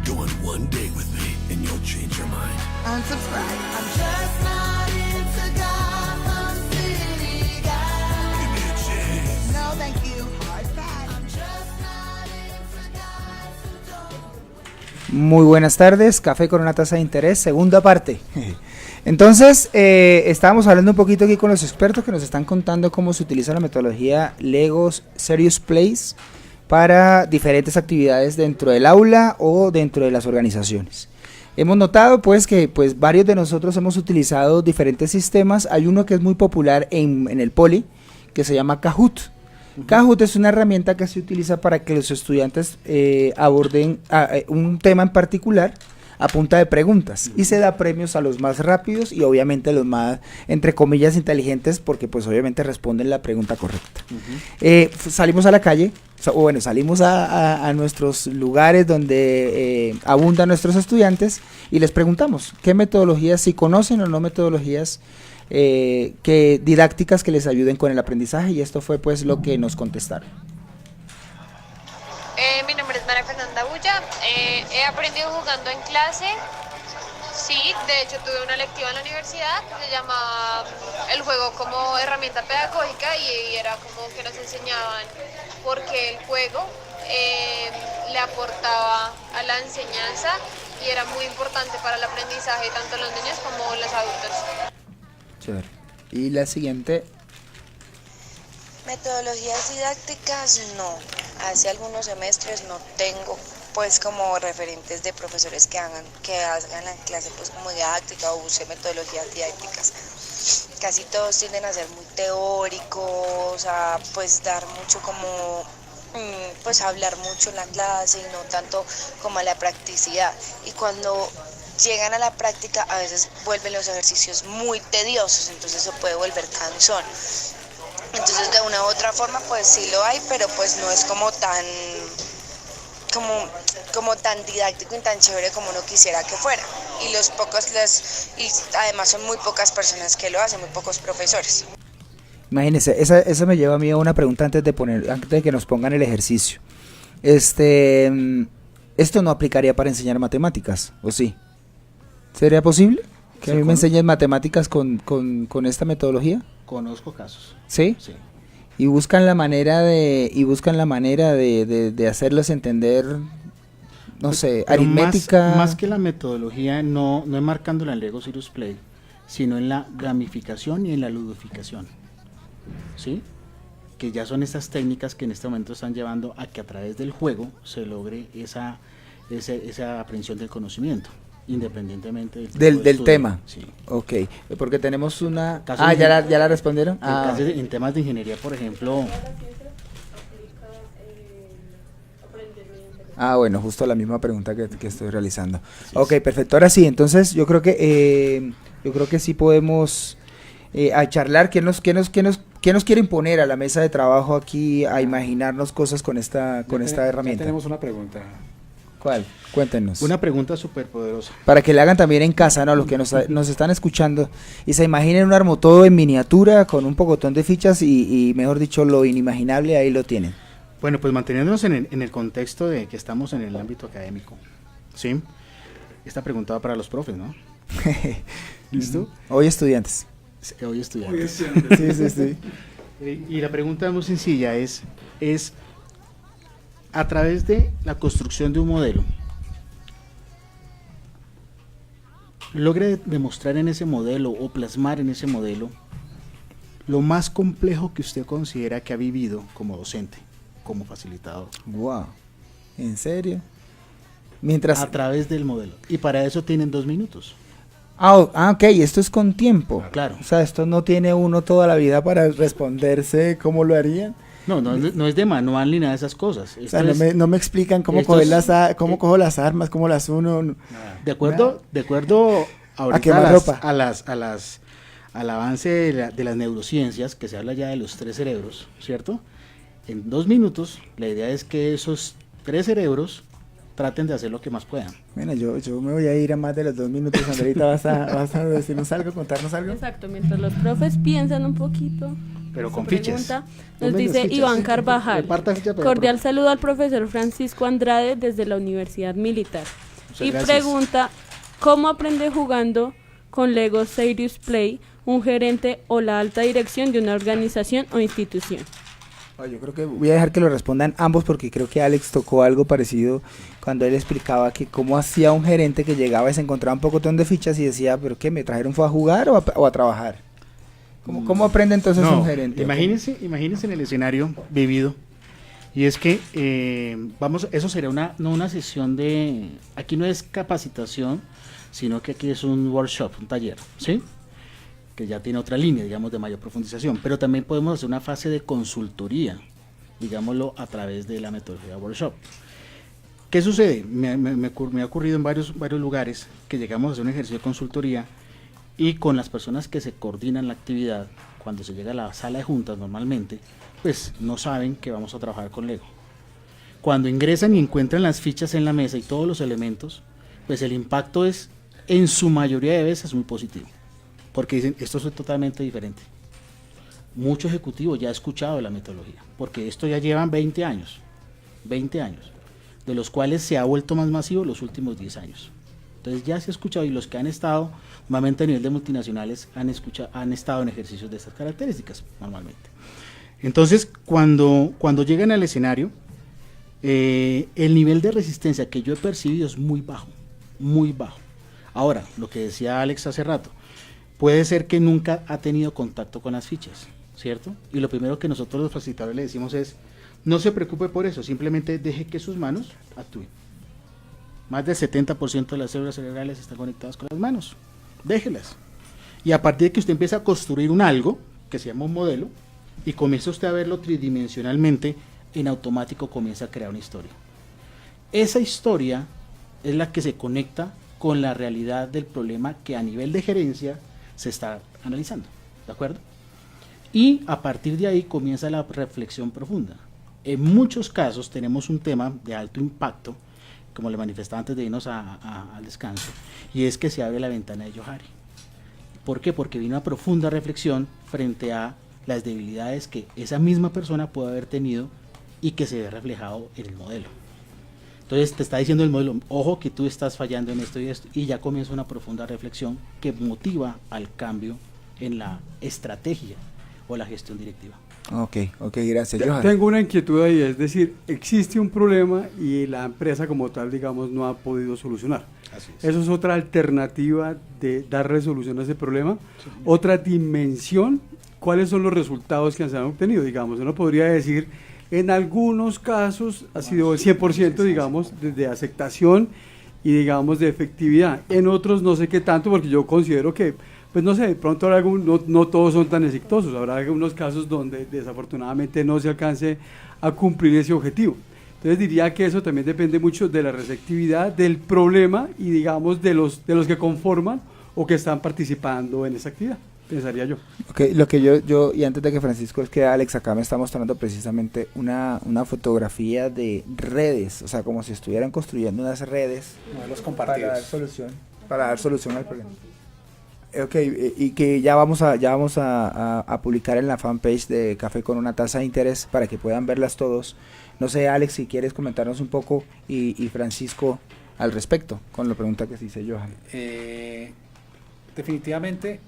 Go on one day with me and you'll change your mind. Unsubscribe. I'm just not into Gotham City guys. Give me a chance. No, thank you. Hard pass. I'm just not into guys who don't. Muy buenas tardes, Café con una taza de interés, segunda parte. Entonces, estábamos hablando un poquito aquí con los expertos que nos están contando cómo se utiliza la metodología Lego Serious Plays para diferentes actividades dentro del aula o dentro de las organizaciones. Hemos notado pues que varios de nosotros hemos utilizado diferentes sistemas. Hay uno que es muy popular en el Poli, que se llama Kahoot. Kahoot es una herramienta que se utiliza para que los estudiantes aborden un tema en particular a punta de preguntas y se da premios a los más rápidos y obviamente los más, entre comillas, inteligentes, porque pues obviamente responden la pregunta correcta. Salimos a la calle, salimos a nuestros lugares donde abundan nuestros estudiantes y les preguntamos qué metodologías, si conocen o no metodologías didácticas que les ayuden con el aprendizaje, y esto fue pues lo que nos contestaron. Mi nombre es María Fernanda Bulla, he aprendido jugando en clase, sí, de hecho tuve una electiva en la universidad que se llamaba el juego como herramienta pedagógica y era como que nos enseñaban por qué el juego le aportaba a la enseñanza y era muy importante para el aprendizaje tanto los niños como los adultos. Chévere. Y la siguiente. Metodologías didácticas no, hace algunos semestres no tengo pues como referentes de profesores que hagan la clase pues como didáctica o use metodologías didácticas. Casi todos tienden a ser muy teóricos, a pues dar mucho como pues hablar mucho en la clase y no tanto como a la practicidad, y cuando llegan a la práctica a veces vuelven los ejercicios muy tediosos, entonces eso puede volver cansón. Entonces de una u otra forma pues sí lo hay, pero pues no es como tan didáctico y tan chévere como uno quisiera que fuera. Y y además son muy pocas personas que lo hacen, muy pocos profesores. Imagínense, eso me lleva a mí a una pregunta antes de que nos pongan el ejercicio. Esto no aplicaría para enseñar matemáticas, ¿o sí? ¿Sería posible que a mí me enseñen matemáticas con esta metodología? Conozco casos. ¿Sí? Sí. Y buscan la manera de hacerlos entender, no sé, pero aritmética. Más que la metodología, no enmarcándola en Lego Serious Play, sino en la gamificación y en la ludificación, ¿sí? Que ya son estas técnicas que en este momento están llevando a que a través del juego se logre esa aprehensión del conocimiento, independientemente del tema. Sí. Ok, porque tenemos una... ¿ya la respondieron? En temas de ingeniería, por ejemplo... bueno, justo la misma pregunta que estoy realizando. Sí, ok, perfecto. Ahora sí, entonces yo creo que sí podemos a charlar. ¿Qué nos quiere imponer a la mesa de trabajo aquí a imaginarnos cosas con esta herramienta? Ya tenemos una pregunta. ¿Cuál? Cuéntenos. Una pregunta súper poderosa. Para que le hagan también en casa, ¿no? A los que nos están escuchando y se imaginen un armotodo en miniatura con un pocotón de fichas y mejor dicho, lo inimaginable, ahí lo tienen. Bueno, pues manteniéndonos en el contexto de que estamos en el ámbito académico, ¿sí? Esta pregunta va para los profes, ¿no? ¿Listo? Hoy estudiantes. Hoy estudiantes. Sí. Y la pregunta muy sencilla es a través de la construcción de un modelo, logre demostrar en ese modelo o plasmar en ese modelo lo más complejo que usted considera que ha vivido como docente, como facilitador. Wow, ¿en serio? A través del modelo. Y para eso tienen 2 minutos. Ok, esto es con tiempo. Claro. O sea, esto no tiene uno toda la vida para responderse cómo lo harían. No es de manual ni nada de esas cosas. O sea, no me explican cómo cojo las armas, cómo las uno. De acuerdo ahorita al avance de las neurociencias, que se habla ya de los 3 cerebros, ¿cierto? En 2 minutos, la idea es que esos 3 cerebros traten de hacer lo que más puedan. Bueno, yo me voy a ir a más de los 2 minutos, Andreita, vas a decirnos algo, contarnos algo. Exacto, mientras los profes piensan un poquito. Pero con fichas. Nos dice Iván Carvajal. Cordial saludo al profesor Francisco Andrade desde la Universidad Militar. Y pregunta, ¿cómo aprende jugando con Lego Serious Play un gerente o la alta dirección de una organización o institución? Yo creo que voy a dejar que lo respondan ambos porque creo que Alex tocó algo parecido cuando él explicaba que cómo hacía un gerente que llegaba y se encontraba un pocotón de fichas y decía, ¿pero qué? ¿Me trajeron fue a jugar o a trabajar? ¿Cómo aprende entonces un gerente? Imagínense en el escenario vivido. Y es que, eso sería una sesión de... Aquí no es capacitación, sino que aquí es un workshop, un taller, ¿sí? Que ya tiene otra línea, digamos, de mayor profundización. Pero también podemos hacer una fase de consultoría, digámoslo, a través de la metodología workshop. ¿Qué sucede? Me ha ocurrido en varios lugares que llegamos a hacer un ejercicio de consultoría y con las personas que se coordinan la actividad, cuando se llega a la sala de juntas normalmente, pues no saben que vamos a trabajar con Lego. Cuando ingresan y encuentran las fichas en la mesa y todos los elementos, pues el impacto es, en su mayoría de veces, muy positivo, porque dicen, esto es totalmente diferente. Mucho ejecutivo ya ha escuchado de la metodología, porque esto ya llevan 20 años, de los cuales se ha vuelto más masivo los últimos 10 años. Entonces ya se ha escuchado, y los que han estado, normalmente a nivel de multinacionales, han estado en ejercicios de estas características, normalmente. Entonces, cuando llegan al escenario, el nivel de resistencia que yo he percibido es muy bajo, muy bajo. Ahora, lo que decía Alex hace rato, puede ser que nunca ha tenido contacto con las fichas, ¿cierto? Y lo primero que nosotros los facilitadores le decimos es, no se preocupe por eso, simplemente deje que sus manos actúen. Más del 70% de las células cerebrales están conectadas con las manos, déjelas. Y a partir de que usted empieza a construir un algo, que se llama un modelo, y comienza usted a verlo tridimensionalmente, en automático comienza a crear una historia. Esa historia es la que se conecta con la realidad del problema que a nivel de gerencia se está analizando, ¿de acuerdo? Y a partir de ahí comienza la reflexión profunda. En muchos casos tenemos un tema de alto impacto, como le manifestaba antes de irnos al descanso, y es que se abre la ventana de Johari. ¿Por qué? Porque vino una profunda reflexión frente a las debilidades que esa misma persona puede haber tenido y que se ve reflejado en el modelo. Entonces te está diciendo el modelo, ojo que tú estás fallando en esto, y ya comienza una profunda reflexión que motiva al cambio en la estrategia o la gestión directiva. Ok, gracias. Johan. Tengo una inquietud ahí, es decir, existe un problema y la empresa como tal, digamos, no ha podido solucionar. Así es. Eso es otra alternativa de dar resolución a ese problema. Sí. Otra dimensión, ¿cuáles son los resultados que se han obtenido? Digamos, uno podría decir, en algunos casos ha sido el 100%, digamos, de aceptación y, digamos, de efectividad. En otros no sé qué tanto, porque yo considero que, pues no sé, de pronto no todos son tan exitosos. Habrá algunos casos donde desafortunadamente no se alcance a cumplir ese objetivo. Entonces diría que eso también depende mucho de la receptividad del problema y, digamos, de los que conforman o que están participando en esa actividad, pensaría yo. Okay, lo que yo y antes de que Francisco, es que Alex acá me está mostrando precisamente una fotografía de redes, o sea, como si estuvieran construyendo unas redes modelos compartidos para dar solución al problema. Y que ya vamos a publicar en la fanpage de Café con una Taza de Interés para que puedan verlas todos. No sé, Alex, si quieres comentarnos un poco, y Francisco al respecto, con la pregunta que se hizo Johan. Definitivamente,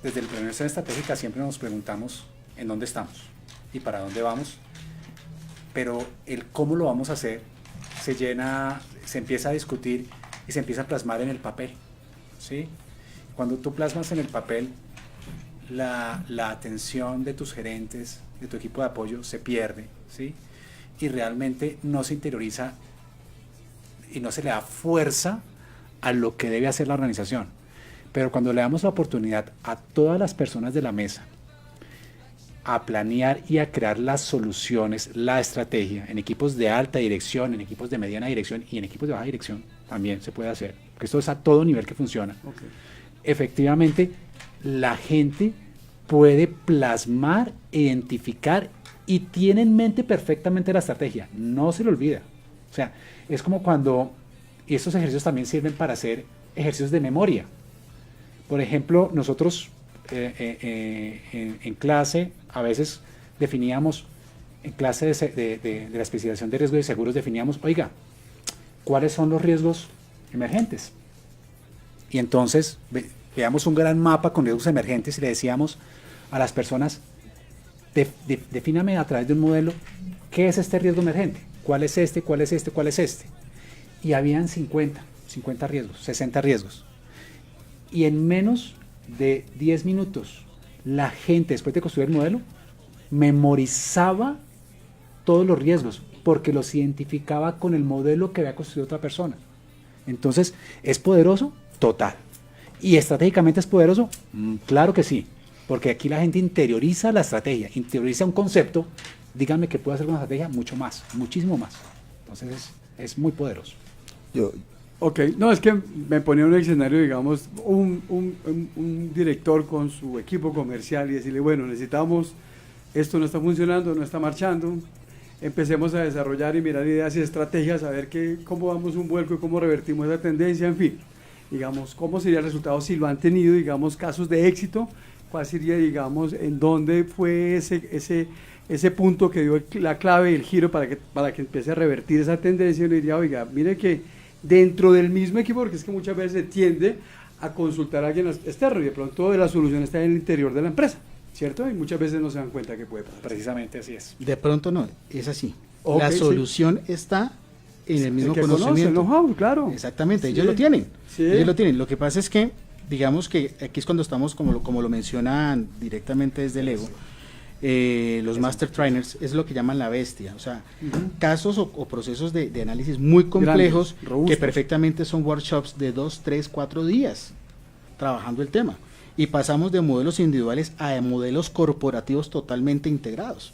desde la planeación estratégica siempre nos preguntamos en dónde estamos y para dónde vamos, pero el cómo lo vamos a hacer se empieza a discutir y se empieza a plasmar en el papel, ¿sí? Cuando tú plasmas en el papel, la atención de tus gerentes, de tu equipo de apoyo, se pierde, ¿sí? Y realmente no se interioriza y no se le da fuerza a lo que debe hacer la organización. Pero cuando le damos la oportunidad a todas las personas de la mesa a planear y a crear las soluciones, la estrategia, en equipos de alta dirección, en equipos de mediana dirección y en equipos de baja dirección, también se puede hacer, porque esto es a todo nivel que funciona. Okay. Efectivamente, la gente puede plasmar, identificar y tiene en mente perfectamente la estrategia, no se le olvida. O sea, es como cuando, y estos ejercicios también sirven para hacer ejercicios de memoria. Por ejemplo, nosotros en clase a veces definíamos, en clase de la especialización de riesgos y seguros definíamos, oiga, ¿cuáles son los riesgos emergentes? Y entonces veamos un gran mapa con riesgos emergentes y le decíamos a las personas, defíname a través de un modelo, ¿qué es este riesgo emergente? ¿Cuál es este? ¿Cuál es este? ¿Cuál es este? Y habían 50 riesgos, 60 riesgos. Y en menos de 10 minutos, la gente, después de construir el modelo, memorizaba todos los riesgos, porque los identificaba con el modelo que había construido otra persona. Entonces, ¿es poderoso? Total. ¿Y estratégicamente es poderoso? Claro que sí, porque aquí la gente interioriza la estrategia, interioriza un concepto, díganme que puede hacer una estrategia mucho más, muchísimo más. Entonces, es muy poderoso. Ok, no, es que me ponía un escenario, digamos, un director con su equipo comercial y decirle, bueno, necesitamos, esto no está funcionando, no está marchando, empecemos a desarrollar y mirar ideas y estrategias, a ver cómo damos un vuelco y cómo revertimos esa tendencia, en fin, digamos, cómo sería el resultado si lo han tenido, digamos, casos de éxito, cuál sería, digamos, en dónde fue ese punto que dio la clave y el giro para que empiece a revertir esa tendencia. Y le diría, oiga, mire que dentro del mismo equipo, porque es que muchas veces se tiende a consultar a alguien externo y de pronto la solución está en el interior de la empresa, ¿cierto? Y muchas veces no se dan cuenta que puede pasar. Precisamente así es. De pronto no, es así. Okay, la solución está en el mismo conocimiento. Conoce el know-how, claro. Exactamente, Sí. ellos lo tienen. Sí. Ellos lo tienen. Lo que pasa es que, digamos que aquí es cuando estamos, como lo mencionan directamente desde Lego, los Master Trainers es lo que llaman la bestia, o sea, casos o procesos de análisis muy complejos, grandes, robustos, que perfectamente son workshops de 2, 3, 4 días trabajando el tema, y pasamos de modelos individuales a modelos corporativos totalmente integrados,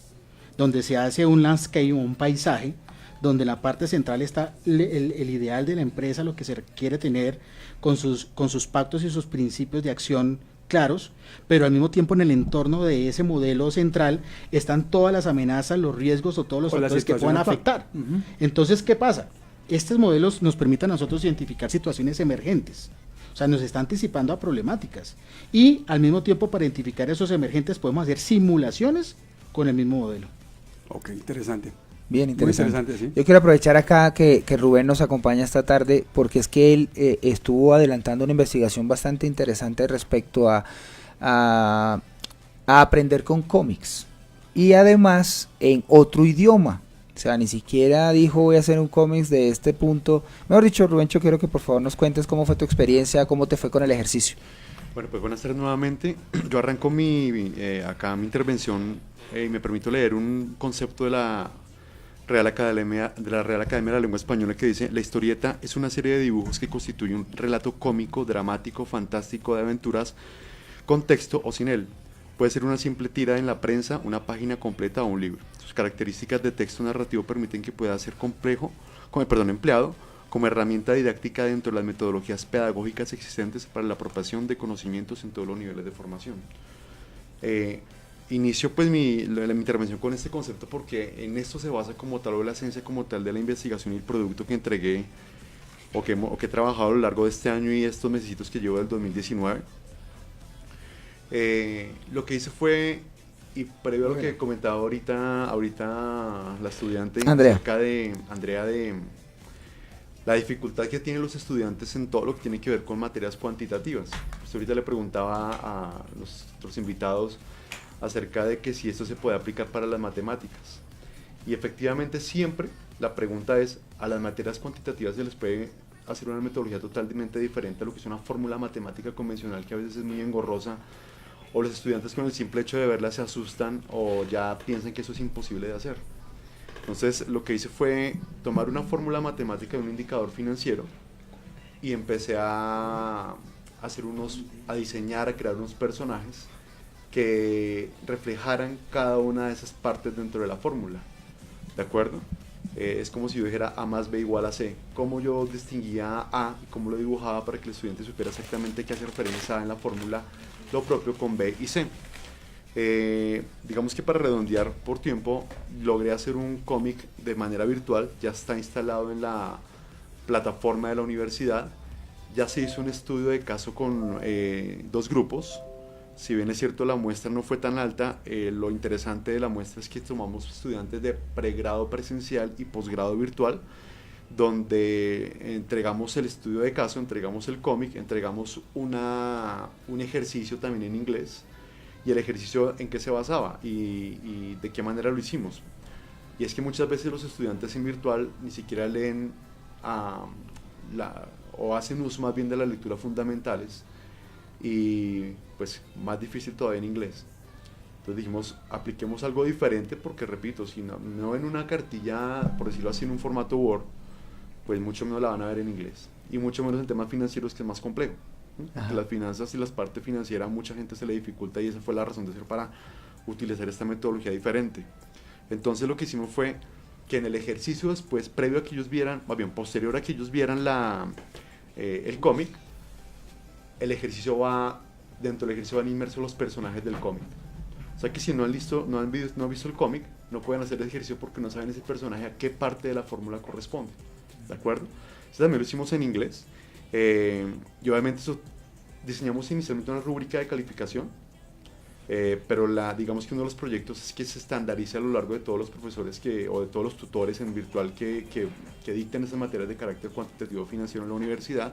donde se hace un landscape, un paisaje, donde en la parte central está el ideal de la empresa, lo que se quiere tener con sus pactos y sus principios de acción claros, pero al mismo tiempo en el entorno de ese modelo central están todas las amenazas, los riesgos o todos los factores que puedan afectar. Entonces, ¿qué pasa? Estos modelos nos permiten a nosotros identificar situaciones emergentes, o sea, nos está anticipando a problemáticas, y al mismo tiempo para identificar esos emergentes podemos hacer simulaciones con el mismo modelo. Ok, interesante. Bien interesante. Muy interesante, sí. Yo quiero aprovechar acá que Rubén nos acompaña esta tarde, porque es que él estuvo adelantando una investigación bastante interesante respecto a aprender con cómics, y además en otro idioma. O sea, ni siquiera dijo voy a hacer un cómics de este punto. Mejor dicho, Rubencho, quiero que por favor nos cuentes cómo fue tu experiencia, cómo te fue con el ejercicio. Bueno, pues buenas tardes nuevamente. Yo arranco mi intervención y me permito leer un concepto de la Real Academia de la Lengua Española, que dice: la historieta es una serie de dibujos que constituye un relato cómico, dramático, fantástico, de aventuras, con texto o sin él. Puede ser una simple tira en la prensa, una página completa o un libro. Sus características de texto narrativo permiten que pueda ser empleado como herramienta didáctica dentro de las metodologías pedagógicas existentes para la apropiación de conocimientos en todos los niveles de formación. Inicio pues mi intervención con este concepto porque en esto se basa como tal, o la esencia como tal de la investigación y el producto que entregué o que he trabajado a lo largo de este año y estos mesecitos que llevo del 2019. Lo que hice fue, y previo a lo que comentaba ahorita la estudiante acerca de Andrea, de la dificultad que tienen los estudiantes en todo lo que tiene que ver con materias cuantitativas. Pues ahorita le preguntaba a los otros invitados acerca de que si esto se puede aplicar para las matemáticas. Y efectivamente siempre la pregunta es, a las materias cuantitativas se les puede hacer una metodología totalmente diferente a lo que es una fórmula matemática convencional, que a veces es muy engorrosa, o los estudiantes con el simple hecho de verla se asustan o ya piensan que eso es imposible de hacer. Entonces lo que hice fue tomar una fórmula matemática de un indicador financiero y empecé a diseñar, a crear unos personajes que reflejaran cada una de esas partes dentro de la fórmula, ¿de acuerdo? Es como si yo dijera A más B igual a C. Cómo yo distinguía A y cómo lo dibujaba para que el estudiante supiera exactamente qué hace referencia A en la fórmula, lo propio con B y C. Digamos que para redondear por tiempo, logré hacer un cómic de manera virtual, ya está instalado en la plataforma de la universidad, ya se hizo un estudio de caso con 2 grupos. Si bien es cierto la muestra no fue tan alta, lo interesante de la muestra es que tomamos estudiantes de pregrado presencial y posgrado virtual, donde entregamos el estudio de caso, entregamos el cómic, entregamos un ejercicio también en inglés, y el ejercicio en qué se basaba y de qué manera lo hicimos. Y es que muchas veces los estudiantes en virtual ni siquiera leen o hacen uso más bien de las lecturas fundamentales, y pues más difícil todavía en inglés. Entonces dijimos, apliquemos algo diferente, porque repito, si no en una cartilla, por decirlo así, en un formato Word, pues mucho menos la van a ver en inglés, y mucho menos en temas financieros, que es más complejo. Porque las finanzas y las partes financieras a mucha gente se le dificulta, y esa fue la razón de ser para utilizar esta metodología diferente. Entonces lo que hicimos fue que en el ejercicio después, previo a que ellos vieran, más bien posterior a que ellos vieran el cómic, dentro del ejercicio van inmersos los personajes del cómic. O sea que si no han visto el cómic, no pueden hacer el ejercicio porque no saben ese personaje a qué parte de la fórmula corresponde. ¿De acuerdo? Eso también lo hicimos en inglés. Y obviamente diseñamos inicialmente una rúbrica de calificación, pero digamos que uno de los proyectos es que se estandarice a lo largo de todos los profesores o de todos los tutores en virtual que dicten esas materias de carácter cuantitativo financiero en la universidad.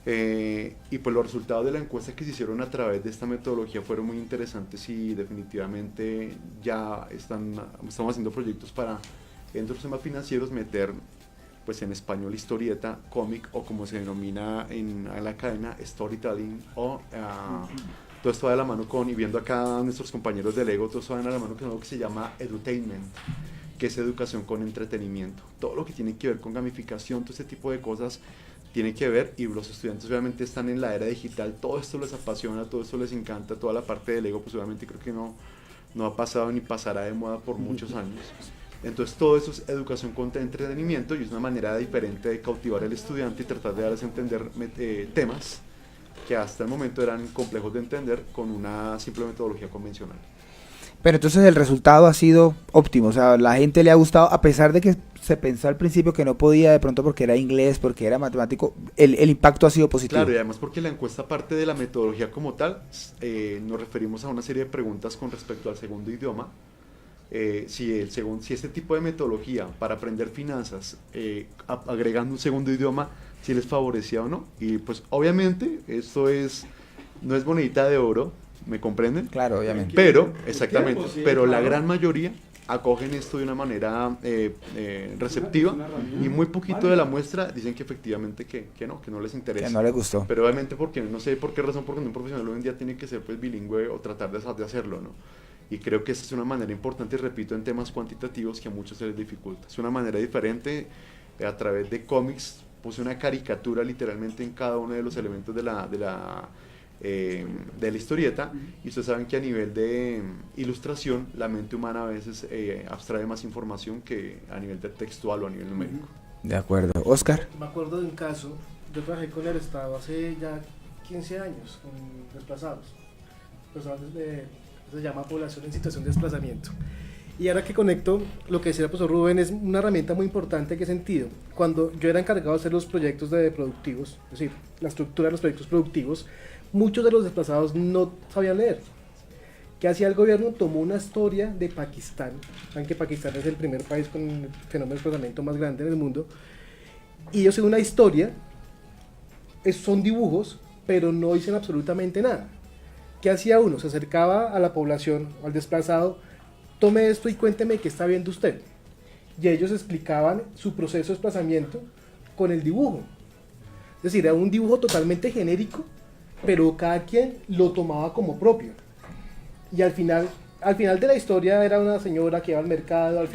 Y pues los resultados de la encuesta que se hicieron a través de esta metodología fueron muy interesantes y definitivamente ya estamos haciendo proyectos para dentro de los temas financieros meter pues en español historieta, cómic o como se denomina en la cadena storytelling o todo esto va de la mano y viendo acá a nuestros compañeros de Lego, todo esto va de la mano con algo que se llama edutainment, que es educación con entretenimiento. Todo lo que tiene que ver con gamificación, todo este tipo de cosas tiene que ver, y los estudiantes obviamente están en la era digital, todo esto les apasiona, todo esto les encanta, toda la parte de Lego pues obviamente creo que no ha pasado ni pasará de moda por muchos años. Entonces todo eso es educación con entretenimiento y es una manera diferente de cautivar al estudiante y tratar de darles a entender temas que hasta el momento eran complejos de entender con una simple metodología convencional. Pero entonces el resultado ha sido óptimo, o sea, la gente le ha gustado, a pesar de que se pensó al principio que no podía, de pronto porque era inglés, porque era matemático, el impacto ha sido positivo. Claro, y además porque la encuesta, aparte de la metodología como tal, nos referimos a una serie de preguntas con respecto al segundo idioma. Si este tipo de metodología para aprender finanzas, agregando un segundo idioma, si les favorecía o no. Y pues obviamente esto no es monedita de oro, ¿me comprenden? Claro, obviamente. Pero, exactamente, pero la gran mayoría acogen esto de una manera receptiva y muy poquito de la muestra dicen que efectivamente que no les interesa. Que no les gustó. Pero obviamente porque no sé por qué razón, porque un profesional hoy en día tiene que ser pues bilingüe o tratar de hacerlo, ¿no? Y creo que esa es una manera importante, y repito, en temas cuantitativos que a muchos se les dificulta. Es una manera diferente, a través de cómics puse una caricatura literalmente en cada uno de los elementos de la historieta, y ustedes saben que a nivel de ilustración la mente humana a veces abstrae más información que a nivel de textual o a nivel numérico. De acuerdo. Oscar. Me acuerdo de un caso, yo trabajé con el Estado hace ya 15 años con desplazados, personas se llama población en situación de desplazamiento. Y ahora que conecto, lo que decía el profesor Rubén es una herramienta muy importante. ¿En qué sentido? Cuando yo era encargado de hacer los proyectos productivos, es decir, la estructura de los proyectos productivos, muchos de los desplazados no sabían leer. ¿Qué hacía el gobierno? Tomó una historia de Pakistán. Saben que Pakistán es el primer país con el fenómeno de desplazamiento más grande en el mundo. Y ellos en una historia, son dibujos, pero no dicen absolutamente nada. ¿Qué hacía uno? Se acercaba a la población o al desplazado, tome esto y cuénteme qué está viendo usted. Y ellos explicaban su proceso de desplazamiento con el dibujo. Es decir, era un dibujo totalmente genérico, pero cada quien lo tomaba como propio. Y al final de la historia era una señora que iba al mercado,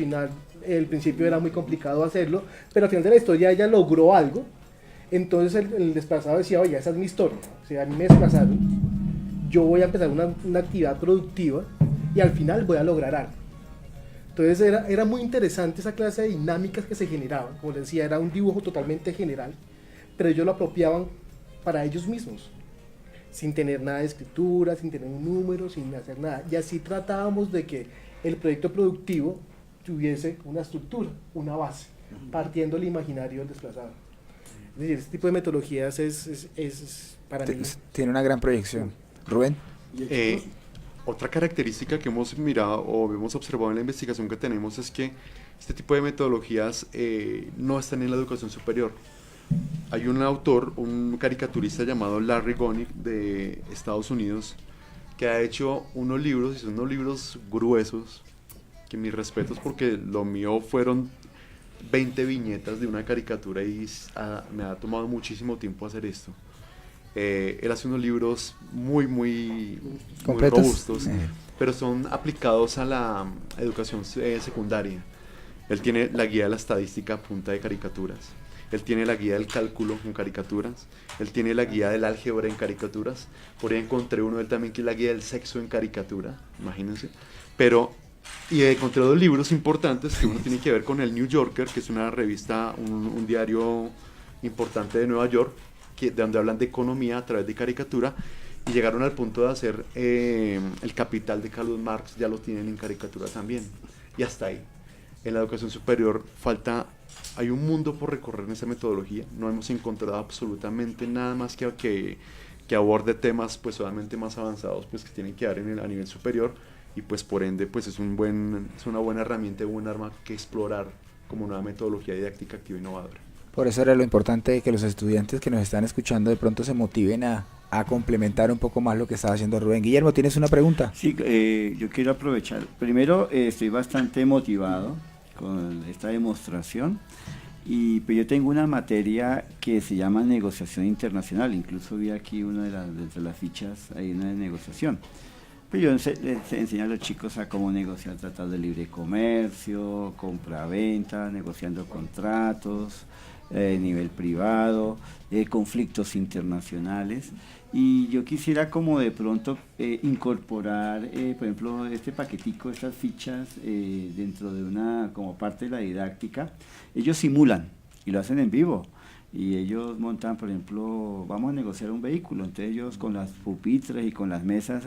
el principio era muy complicado hacerlo, pero al final de la historia ella logró algo. Entonces el desplazado decía, oye, esa es mi historia, o sea, a mí me desplazaron, yo voy a empezar una actividad productiva y al final voy a lograr algo. Entonces era muy interesante esa clase de dinámicas que se generaban. Como les decía, era un dibujo totalmente general, pero ellos lo apropiaban para ellos mismos, sin tener nada de escritura, sin tener un número, sin hacer nada. Y así tratábamos de que el proyecto productivo tuviese una estructura, una base, partiendo del imaginario del desplazado. Es decir, este tipo de metodologías es para mí... Tiene una gran proyección. Rubén. Otra característica que hemos mirado o hemos observado en la investigación que tenemos es que este tipo de metodologías no están en la educación superior. Hay un autor, un caricaturista llamado Larry Gonick de Estados Unidos, que ha hecho unos libros, y son unos libros gruesos, que mis respetos porque lo mío fueron 20 viñetas de una caricatura y me ha tomado muchísimo tiempo hacer esto. Él hace unos libros muy robustos, pero son aplicados a la educación secundaria. Él tiene la guía de la estadística a punta de caricaturas. Él tiene la guía del cálculo en caricaturas. Él tiene la guía del álgebra en caricaturas. Por ahí encontré uno de él también que es la guía del sexo en caricatura, imagínense. Pero Y encontré 2 libros importantes, que uno tiene que ver con el New Yorker, que es una revista, un diario importante de Nueva York, de donde hablan de economía a través de caricatura, y llegaron al punto de hacer El Capital de Karl Marx, ya lo tienen en caricatura también, y hasta ahí. En la educación superior hay un mundo por recorrer en esa metodología, no hemos encontrado absolutamente nada más que aborde temas pues obviamente más avanzados pues que tienen que dar a nivel superior, y pues por ende pues es una buena herramienta, un buen arma que explorar como nueva metodología didáctica activa e innovadora. Por eso era lo importante de que los estudiantes que nos están escuchando de pronto se motiven a complementar un poco más lo que estaba haciendo Rubén. Guillermo, ¿tienes una pregunta? Sí, yo quiero aprovechar. Primero, estoy bastante motivado con esta demostración, y pues yo tengo una materia que se llama negociación internacional. Incluso vi aquí una de las fichas, hay una de negociación. Pues yo les enseño a los chicos a cómo negociar tratados de libre comercio, compra-venta, negociando contratos, nivel privado, conflictos internacionales. Y yo quisiera como de pronto incorporar, por ejemplo, este paquetico, estas fichas dentro de como parte de la didáctica. Ellos simulan y lo hacen en vivo. Y ellos montan, por ejemplo, vamos a negociar un vehículo, entonces ellos con las pupitres y con las mesas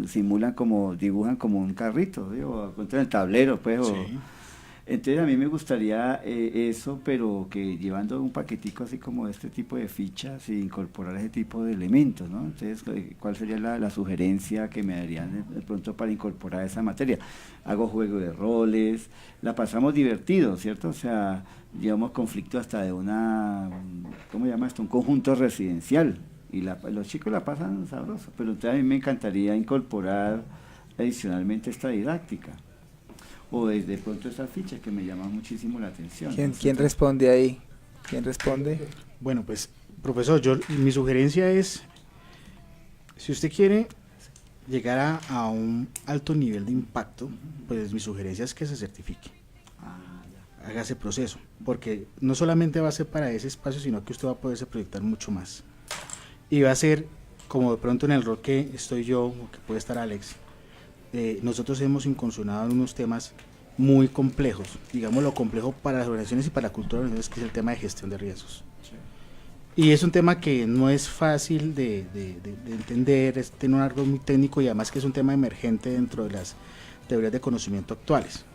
simulan dibujan como un carrito, digo, contra el tablero, pues. Sí. Entonces a mí me gustaría eso, pero que llevando un paquetico así como este tipo de fichas e incorporar ese tipo de elementos, ¿no? Entonces, ¿cuál sería la sugerencia que me darían de pronto para incorporar esa materia? Hago juego de roles, la pasamos divertido, ¿cierto? O sea, llevamos conflicto hasta de ¿cómo se llama esto? Un conjunto residencial, y los chicos la pasan sabroso, pero entonces a mí me encantaría incorporar adicionalmente esta didáctica. O de pronto esas fichas que me llaman muchísimo la atención. ¿Quién responde ahí? ¿Quién responde? Bueno, pues, profesor, mi sugerencia es, si usted quiere llegar a un alto nivel de impacto, pues mi sugerencia es que se certifique. Haga ese proceso, porque no solamente va a ser para ese espacio, sino que usted va a poderse proyectar mucho más. Y va a ser, como de pronto en el rol que estoy yo, o que puede estar Alex, nosotros hemos incursionado en unos temas muy complejos, digamos lo complejo para las organizaciones y para la cultura de las organizaciones, que es el tema de gestión de riesgos. Sí. Y es un tema que no es fácil de entender, tiene un árbol muy técnico, y además que es un tema emergente dentro de las teorías de conocimiento actuales.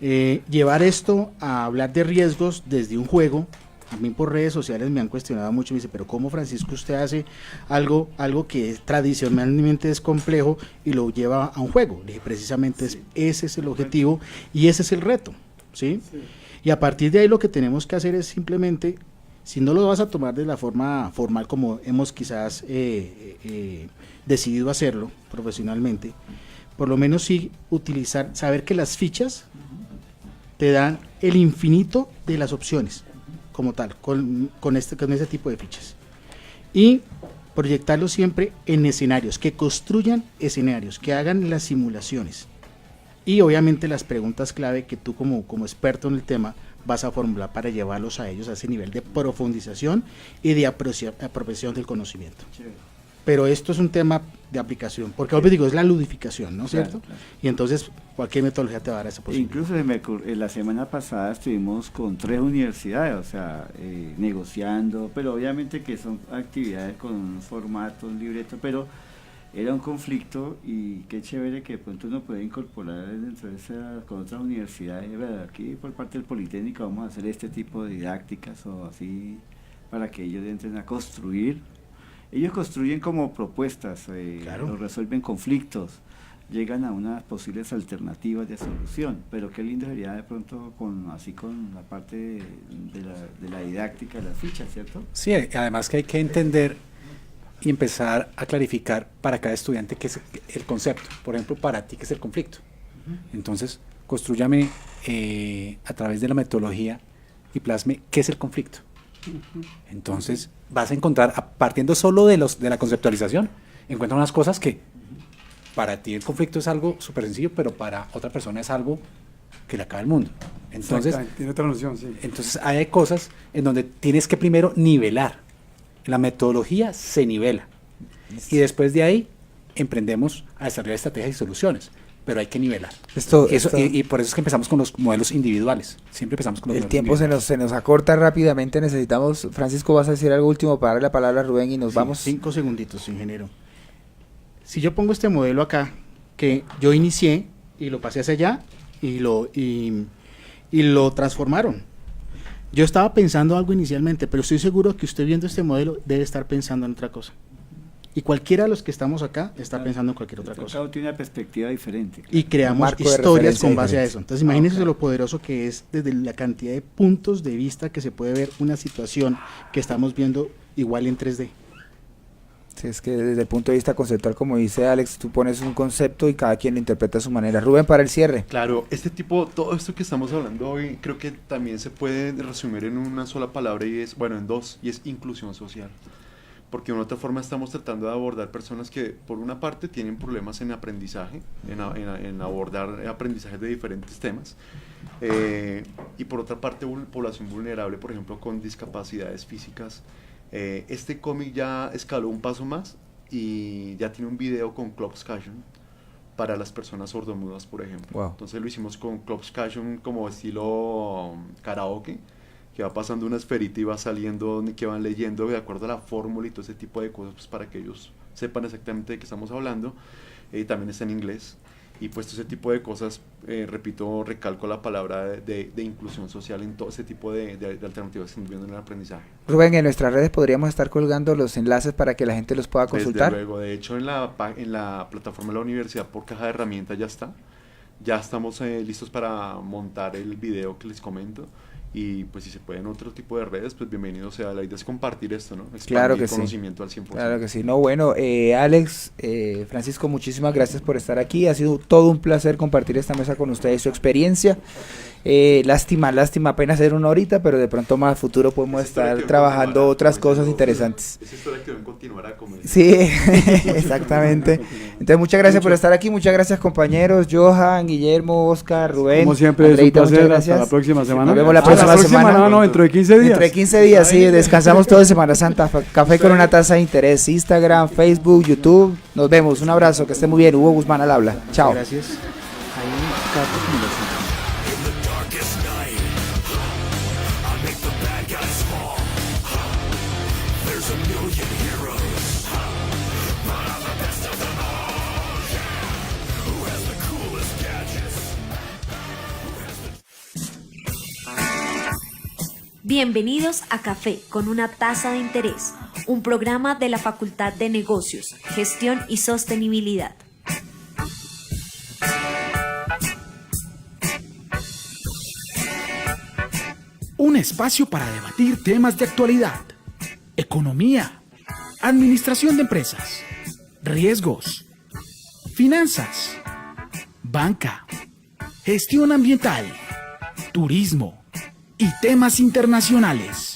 Llevar esto a hablar de riesgos desde un juego, a mí por redes sociales me han cuestionado mucho, me dice, pero ¿cómo, Francisco, usted hace algo que tradicionalmente es complejo y lo lleva a un juego? Le dije, precisamente ese es el objetivo y ese es el reto, ¿sí? Sí. Y a partir de ahí lo que tenemos que hacer es simplemente, si no lo vas a tomar de la forma formal como hemos quizás decidido hacerlo profesionalmente, por lo menos sí saber que las fichas te dan el infinito de las opciones, como tal, con este tipo de fichas, y proyectarlo siempre en escenarios, que construyan escenarios, que hagan las simulaciones, y obviamente las preguntas clave que tú como experto en el tema vas a formular para llevarlos a ellos a ese nivel de profundización y de apropiación del conocimiento. Sí. Pero esto es un tema de aplicación, porque obvio digo, es la ludificación, ¿no es cierto? Claro. Y entonces cualquier metodología te va a dar esa posibilidad. Incluso la semana pasada estuvimos con 3 universidades, o sea, negociando, pero obviamente que son actividades con unos formatos, libretos, pero era un conflicto, y qué chévere que de pronto uno puede incorporar dentro de con otras universidades, ¿verdad? Aquí por parte del Politécnico vamos a hacer este tipo de didácticas o así, para que ellos entren a construir. Ellos construyen como propuestas, claro, resuelven conflictos, llegan a unas posibles alternativas de solución, pero qué lindo sería de pronto con la parte de la didáctica de las fichas, ¿cierto? Sí, además que hay que entender y empezar a clarificar para cada estudiante qué es el concepto. Por ejemplo, para ti, ¿qué es el conflicto? Entonces, constrúyame a través de la metodología y plasme qué es el conflicto. Entonces vas a encontrar, partiendo solo de la conceptualización, encuentras unas cosas que para ti el conflicto es algo súper sencillo, pero para otra persona es algo que le acaba el mundo. Entonces tiene otra noción, sí. Entonces hay cosas en donde tienes que primero nivelar. La metodología se nivela y después de ahí emprendemos a desarrollar estrategias y soluciones, pero hay que nivelar. Esto. Y por eso es que empezamos con los modelos individuales. Siempre empezamos con los el modelos tiempo se nos acorta rápidamente. Necesitamos, Francisco, vas a decir algo último para darle la palabra a Rubén y nos vamos. 5 segunditos, ingeniero. Si yo pongo este modelo acá, que yo inicié y lo pasé hacia allá y lo transformaron. Yo estaba pensando algo inicialmente, pero estoy seguro que usted viendo este modelo debe estar pensando en otra cosa. Y cualquiera de los que estamos acá está pensando en cualquier otra cosa. Cada uno tiene una perspectiva diferente. Y creamos historias con base a eso. Entonces imagínense lo poderoso que es desde la cantidad de puntos de vista que se puede ver una situación que estamos viendo igual en 3D. Sí, es que desde el punto de vista conceptual, como dice Alex, tú pones un concepto y cada quien lo interpreta a su manera. Rubén, para el cierre. Claro, todo esto que estamos hablando hoy, creo que también se puede resumir en una sola palabra en dos, y es inclusión social. Porque de una otra forma estamos tratando de abordar personas que, por una parte, tienen problemas en aprendizaje, en abordar aprendizajes de diferentes temas, y por otra parte, población vulnerable, por ejemplo, con discapacidades físicas. Este cómic ya escaló un paso más y ya tiene un video con closed caption para las personas sordomudas, por ejemplo. Wow. Entonces lo hicimos con closed caption como estilo karaoke, que va pasando una esferita y va saliendo, que van leyendo de acuerdo a la fórmula y todo ese tipo de cosas, pues, para que ellos sepan exactamente de qué estamos hablando. También está en inglés. Y pues ese tipo de cosas, repito, recalco la palabra de inclusión social en todo ese tipo de alternativas que estamos viendo en el aprendizaje. Rubén, en nuestras redes podríamos estar colgando los enlaces para que la gente los pueda consultar. Desde luego, de hecho en la plataforma de la universidad por caja de herramientas ya estamos listos para montar el video que les comento. Y pues si se puede en otro tipo de redes, pues bienvenido sea. La idea es compartir esto, ¿no? Expandir claro que conocimiento sí. al 100%. Claro que sí. No, bueno, Alex, Francisco, muchísimas gracias por estar aquí. Ha sido todo un placer compartir esta mesa con ustedes, su experiencia. Lástima, apenas era una horita, pero de pronto más a futuro podemos estar trabajando otras cosas interesantes. Esa historia que deben continuar a comer. Sí, exactamente. Entonces, muchas gracias por estar aquí, muchas gracias compañeros, Johan, Guillermo, Oscar, Rubén. Como siempre, Andreita, es un placer, muchas gracias. hasta la próxima semana. Nos vemos la próxima semana. No, dentro de 15 días. Dentro de 15 días, sí, descansamos todo de Semana Santa. Café con una taza de interés, Instagram, Facebook, YouTube. Nos vemos, un abrazo, que esté muy bien. Hugo Guzmán al habla. Chao. Gracias. Bienvenidos a Café con una taza de interés, un programa de la Facultad de Negocios, Gestión y Sostenibilidad. Un espacio para debatir temas de actualidad, economía, administración de empresas, riesgos, finanzas, banca, gestión ambiental, turismo y temas internacionales.